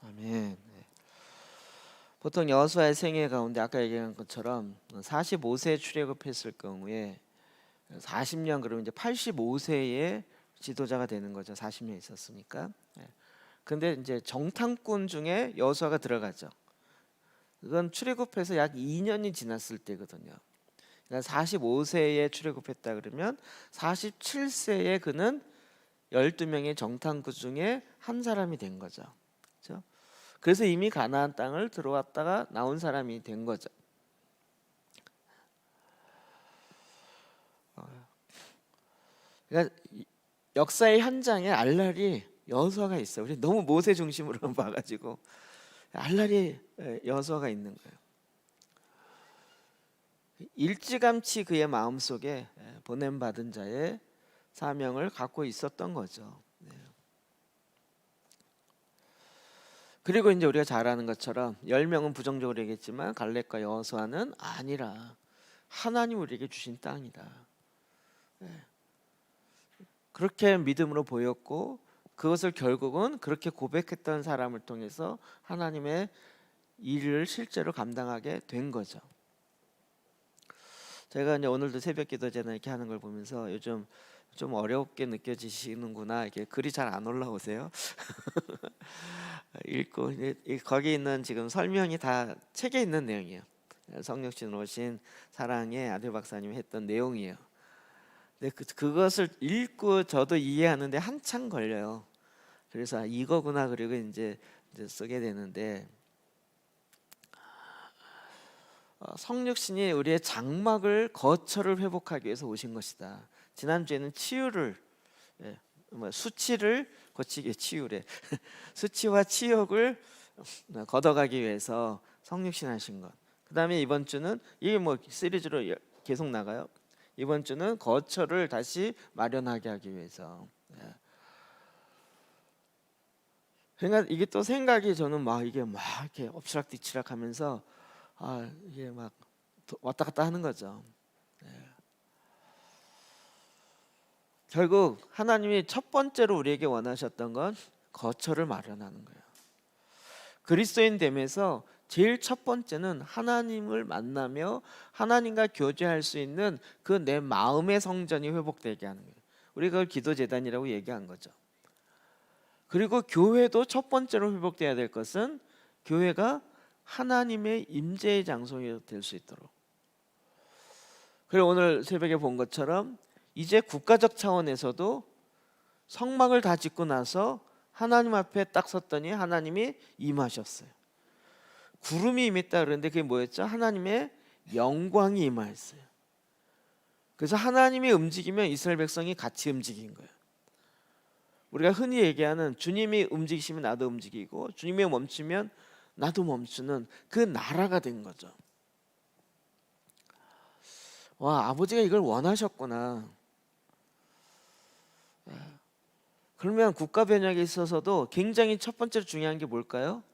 아멘. 보통 여호수아의 생애 가운데 아까 얘기한 것처럼 45세에 출애굽했을 경우에 40년, 그러면 이제 85세에 지도자가 되는 거죠. 40년 있었으니까. 근데 이제 정탐꾼 중에 여호수아가 들어가죠. 그건 출애굽해서 약 2년이 지났을 때거든요. 그러니까 45세에 출애굽했다 그러면 47세에 그는 12명의 정탐꾼 중에 한 사람이 된 거죠. 그렇죠? 그래서 이미 가나안 땅을 들어왔다가 나온 사람이 된 거죠. 그러니까 역사의 현장에 알랄이 여호수아가 있어요. 우리 너무 모세 중심으로 봐가지고 알랄이 여호수아가 있는 거예요. 일찌감치 그의 마음속에 보냄받은 자의 사명을 갖고 있었던 거죠. 그리고 이제 우리가 잘 아는 것처럼 10명은 부정적으로 얘기했지만 갈렙과 여호수아는 아니라 하나님 우리에게 주신 땅이다. 그렇게 믿음으로 보였고 그것을 결국은 그렇게 고백했던 사람을 통해서 하나님의 일을 실제로 감당하게 된 거죠. 제가 이제 오늘도 새벽 기도제나 이렇게 하는 걸 보면서 요즘 좀 어렵게 느껴지시는구나. 이렇게 글이 잘 안 올라오세요. 읽고 거기 있는 지금 설명이 다 책에 있는 내용이에요. 성육신 오신 사랑의 아들 박사님이 했던 내용이에요. 근데 그것을 읽고 저도 이해하는데 한참 걸려요. 그래서 이거구나. 그리고 이제 쓰게 되는데 성육신이 우리의 장막을 거처를 회복하기 위해서 오신 것이다. 지난주에는 치유를 수치를 고치기 치유래 수치와 치욕을 걷어가기 위해서 성육신 하신 것. 그 다음에 이번 주는 이게 뭐 시리즈로 계속 나가요. 이번 주는 거처를 다시 마련하게 하기 위해서. 그러니까 이게 또 생각이 저는 이게 이렇게 엎치락뒤치락 하면서 이게 막 왔다 갔다 하는 거죠. 결국 하나님이 첫 번째로 우리에게 원하셨던 건 거처를 마련하는 거예요. 그리스도인 됨에서 제일 첫 번째는 하나님을 만나며 하나님과 교제할 수 있는 그 내 마음의 성전이 회복되게 하는 거예요. 우리가 그걸 기도재단이라고 얘기한 거죠. 그리고 교회도 첫 번째로 회복돼야 될 것은 교회가 하나님의 임재의 장소가 될 수 있도록. 그리고 오늘 새벽에 본 것처럼 이제 국가적 차원에서도 성막을 다 짓고 나서 하나님 앞에 딱 섰더니 하나님이 임하셨어요. 구름이 임했다 그러는데 그게 뭐였죠? 하나님의 영광이 임하였어요. 그래서 하나님이 움직이면 이스라엘 백성이 같이 움직인 거예요. 우리가 흔히 얘기하는 주님이 움직이시면 나도 움직이고 주님이 멈추면 나도 멈추는 그 나라가 된 거죠. 와, 아버지가 이걸 원하셨구나. 그러면 국가 변혁에 있어서도 굉장히 첫 번째로 중요한 게 뭘까요?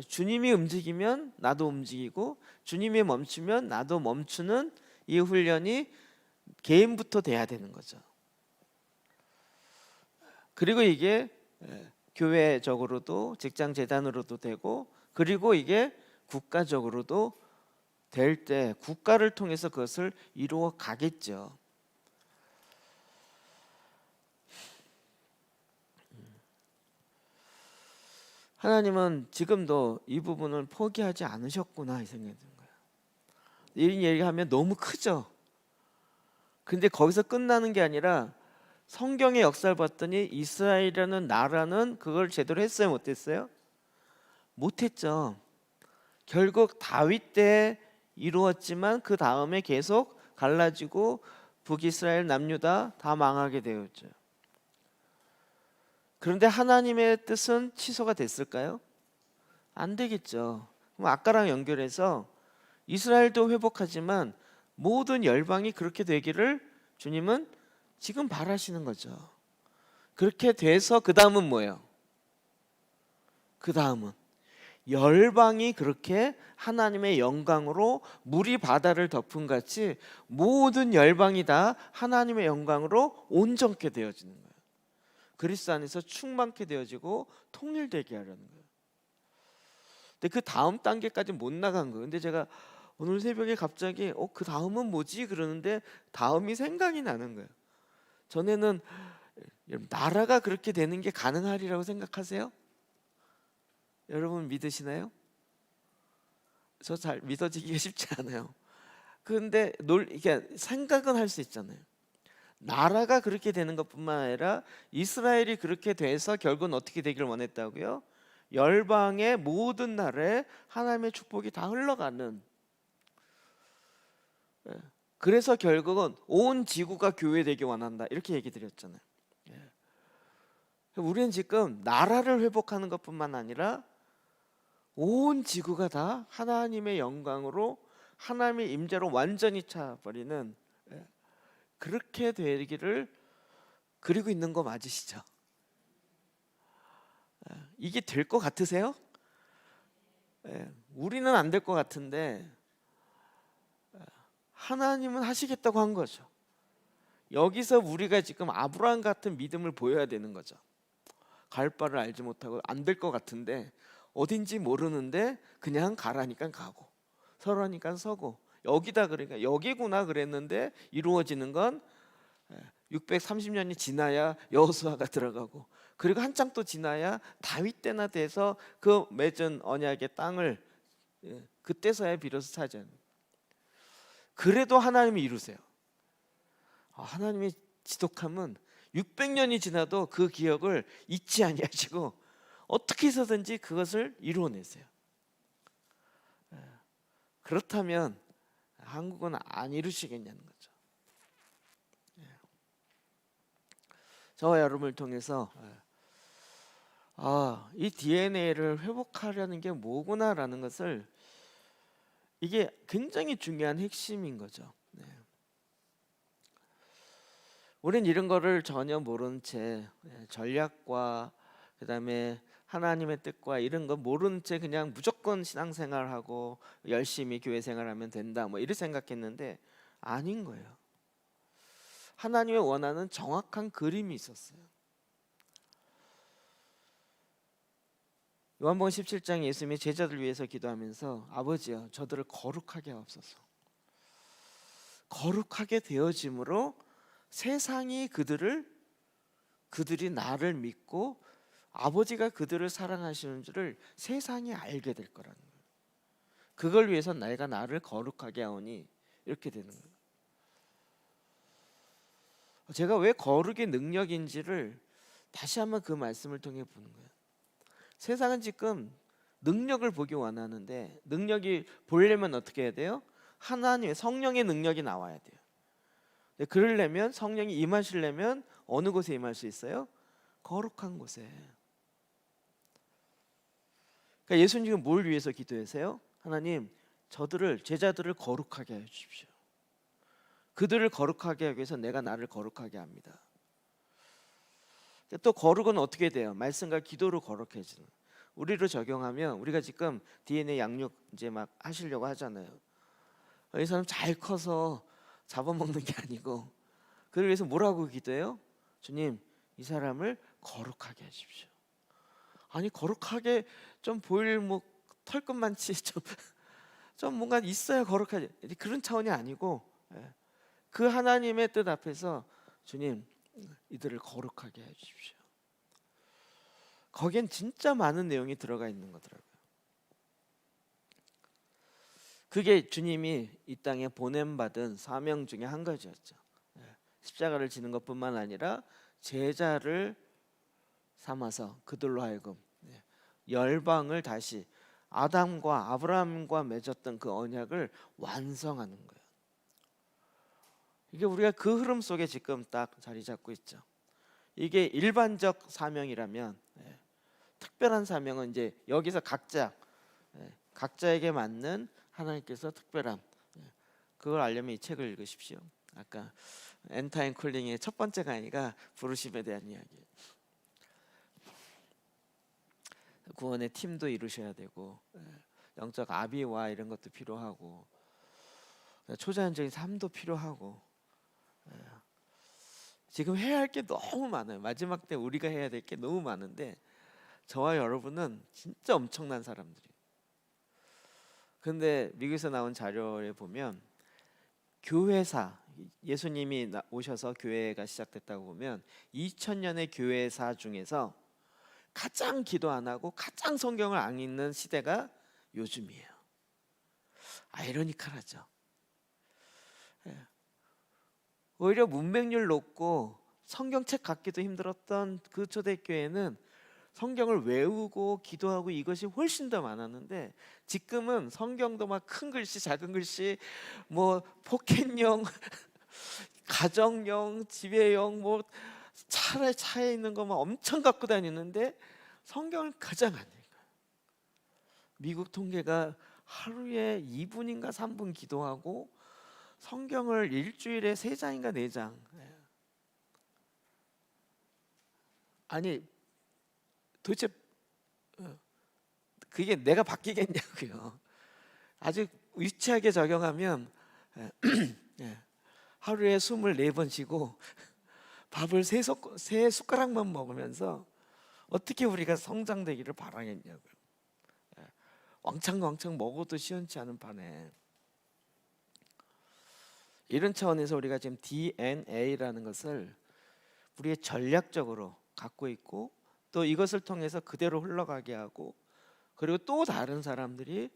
주님이 움직이면 나도 움직이고 주님이 멈추면 나도 멈추는 이 훈련이 개인부터 돼야 되는 거죠. 그리고 이게 교회적으로도 직장 재단으로도 되고 그리고 이게 국가적으로도 될 때 국가를 통해서 그것을 이루어 가겠죠. 하나님은 지금도 이 부분을 포기하지 않으셨구나 이 생각이 드는 거예요. 이런 얘기하면 너무 크죠. 근데 거기서 끝나는 게 아니라 성경의 역사를 봤더니 이스라엘이라는 나라는 그걸 제대로 했어요, 못했어요? 못했죠. 결국 다윗 때 이루었지만 그 다음에 계속 갈라지고 북이스라엘 남유다 다 망하게 되었죠. 그런데 하나님의 뜻은 취소가 됐을까요? 안 되겠죠. 그럼 아까랑 연결해서 이스라엘도 회복하지만 모든 열방이 그렇게 되기를 주님은 지금 바라시는 거죠. 그렇게 돼서 그 다음은 뭐예요? 그 다음은 열방이 그렇게 하나님의 영광으로 물이 바다를 덮은 같이 모든 열방이 다 하나님의 영광으로 온전케 되어지는 거예요. 그리스도 안에서 충만케 되어지고 통일되게 하려는 거예요. 근데 그 다음 단계까지 못 나간 거예요. 근데 제가 오늘 새벽에 갑자기 그 다음은 뭐지? 그러는데 다음이 생각이 나는 거예요. 전에는 나라가 그렇게 되는 게 가능하리라고 생각하세요? 여러분 믿으시나요? 저 잘 믿어지기가 쉽지 않아요. 그런데 이게 생각은 할 수 있잖아요. 나라가 그렇게 되는 것뿐만 아니라 이스라엘이 그렇게 돼서 결국은 어떻게 되기를 원했다고요? 열방의 모든 나라에 하나님의 축복이 다 흘러가는. 그래서 결국은 온 지구가 교회되기 원한다 이렇게 얘기 드렸잖아요. 우리는 지금 나라를 회복하는 것뿐만 아니라 온 지구가 다 하나님의 영광으로 하나님의 임재로 완전히 차버리는, 그렇게 되기를 그리고 있는 거 맞으시죠? 이게 될 것 같으세요? 우리는 안 될 것 같은데 하나님은 하시겠다고 한 거죠. 여기서 우리가 지금 아브라함 같은 믿음을 보여야 되는 거죠. 갈 바를 알지 못하고 안 될 것 같은데, 어딘지 모르는데 그냥 가라니까 가고 서라니까 서고, 여기다 그러니까 여기구나 그랬는데 이루어지는 건 630년이 지나야 여호수아가 들어가고, 그리고 한참 또 지나야 다윗 때나 돼서 그 맺은 언약의 땅을 그때서야 비로소 차지하는. 그래도 하나님이 이루세요. 하나님의 지독함은 600년이 지나도 그 기억을 잊지 아니하시고 어떻게 해서든지 그것을 이루어내세요. 그렇다면 한국은 안 이루시겠냐는 거죠. 저와 여러분을 통해서 이 DNA를 회복하려는 게 뭐구나라는 것을, 이게 굉장히 중요한 핵심인 거죠. 우린 이런 거를 전혀 모른 채 전략과 그다음에 하나님의 뜻과 이런 거 모른 채 그냥 무조건 신앙생활하고 열심히 교회 생활하면 된다, 뭐 이렇게 생각했는데 아닌 거예요. 하나님의 원하는 정확한 그림이 있었어요. 요한복음 17장 예수님이 제자들 위해서 기도하면서, 아버지여 저들을 거룩하게 하옵소서. 거룩하게 되어짐으로 세상이 그들이 나를 믿고 아버지가 그들을 사랑하시는 줄을 세상이 알게 될 거라는 거예요. 그걸 위해서 내가 나를 거룩하게 하오니, 이렇게 되는 거예요. 제가 왜 거룩의 능력인지를 다시 한번 그 말씀을 통해 보는 거예요. 세상은 지금 능력을 보기 원하는데, 능력이 보려면 어떻게 해야 돼요? 하나님의 성령의 능력이 나와야 돼요. 그러려면, 성령이 임하시려면 어느 곳에 임할 수 있어요? 거룩한 곳에. 그러니까 예수님은 뭘 위해서 기도하세요? 하나님, 제자들을 거룩하게 해 주십시오. 그들을 거룩하게 하기 위해서 내가 나를 거룩하게 합니다. 또 거룩은 어떻게 돼요? 말씀과 기도로 거룩해지는. 우리로 적용하면, 우리가 지금 DNA 양육 이제 막 하시려고 하잖아요. 이 사람 잘 커서 잡아먹는 게 아니고, 그를 위해서 뭐라고 기도해요? 주님, 이 사람을 거룩하게 하십시오. 아니, 거룩하게 좀 보일 뭐 털끝만치 좀 뭔가 있어야 거룩하지, 그런 차원이 아니고, 그 하나님의 뜻 앞에서 주님, 이들을 거룩하게 해주십시오. 거기엔 진짜 많은 내용이 들어가 있는 거더라고요. 그게 주님이 이 땅에 보냄받은 사명 중에 한 가지였죠. 십자가를 지는 것뿐만 아니라 제자를 삼아서 그들로 하여금 열방을 다시 아담과 아브라함과 맺었던 그 언약을 완성하는 거예요. 이게 우리가 그 흐름 속에 지금 딱 자리 잡고 있죠. 이게 일반적 사명이라면, 특별한 사명은 이제 여기서 각자에게 맞는 하나님께서 특별함, 그걸 알려면 이 책을 읽으십시오. 아까 엔타임 콜링의 첫 번째 강의가 부르심에 대한 이야기예요. 구원의 팀도 이루셔야 되고, 영적 아비와 이런 것도 필요하고, 초자연적인 삶도 필요하고, 지금 해야 할 게 너무 많아요. 마지막 때 우리가 해야 될 게 너무 많은데, 저와 여러분은 진짜 엄청난 사람들이에요. 근데 미국에서 나온 자료에 보면, 교회사, 예수님이 오셔서 교회가 시작됐다고 보면 2000년의 교회사 중에서 가장 기도 안 하고 가장 성경을 안 읽는 시대가 요즘이에요. 아이러니컬하죠. 오히려 문맹률 높고 성경책 갖기도 힘들었던 그 초대교회는 성경을 외우고 기도하고 이것이 훨씬 더 많았는데, 지금은 성경도 막 큰 글씨 작은 글씨, 뭐 포켓용 가정용 지배용, 뭐 차에 있는 거 막 엄청 갖고 다니는데 성경을 가장 안 읽어요. 미국 통계가 하루에 2분인가 3분 기도하고 성경을 일주일에 3장인가 4장. 아니 도대체 그게 내가 바뀌겠냐고요. 아주 유치하게 적용하면 하루에 24번 쉬고 밥을 세 숟가락만 먹으면서 어떻게 우리가 성장되기를 바라겠냐고요. 왕창 먹어도 시원치 않은 판에. 이런 차원에서 우리가 지금 DNA라는 것을 우리의 전략적으로 갖고 있고, 또 이것을 통해서 그대로 흘러가게 하고, 그리고 또 다른 사람들이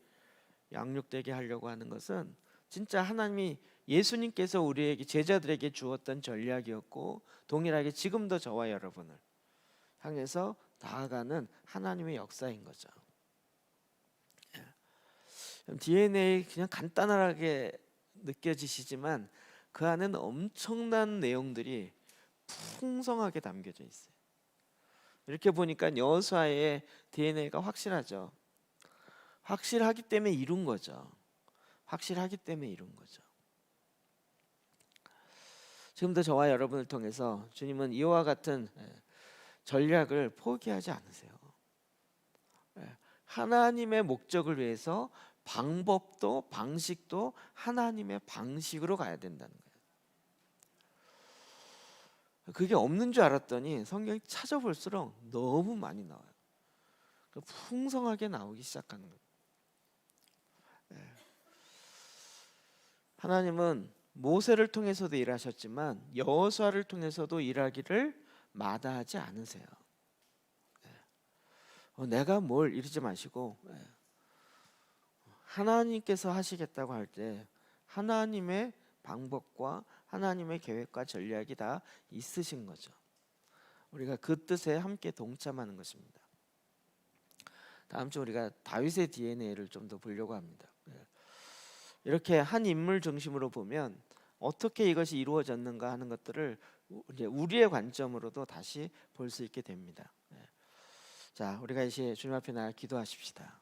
양육되게 하려고 하는 것은 진짜 하나님이 예수님께서 우리에게 제자들에게 주었던 전략이었고, 동일하게 지금도 저와 여러분을 향해서 나아가는 하나님의 역사인 거죠. DNA 그냥 간단하게 느껴지시지만 그 안에는 엄청난 내용들이 풍성하게 담겨져 있어요. 이렇게 보니까 여호수아의 DNA가 확실하죠. 확실하기 때문에 이룬 거죠. 확실하기 때문에 이룬 거죠. 지금도 저와 여러분을 통해서 주님은 이와 같은 전략을 포기하지 않으세요. 하나님의 목적을 위해서 방법도 방식도 하나님의 방식으로 가야 된다는 거예요. 그게 없는 줄 알았더니 성경이 찾아볼수록 너무 많이 나와요. 풍성하게 나오기 시작하는 거예요. 하나님은 모세를 통해서도 일하셨지만 여호수아를 통해서도 일하기를 마다하지 않으세요. 내가 뭘 이러지 마시고 하나님께서 하시겠다고 할 때 하나님의 방법과 하나님의 계획과 전략이 다 있으신 거죠. 우리가 그 뜻에 함께 동참하는 것입니다. 다음 주 우리가 다윗의 DNA를 좀 더 보려고 합니다. 이렇게 한 인물 중심으로 보면 어떻게 이것이 이루어졌는가 하는 것들을 이제 우리의 관점으로도 다시 볼 수 있게 됩니다. 자, 우리가 이제 주님 앞에 나가 기도하십시다.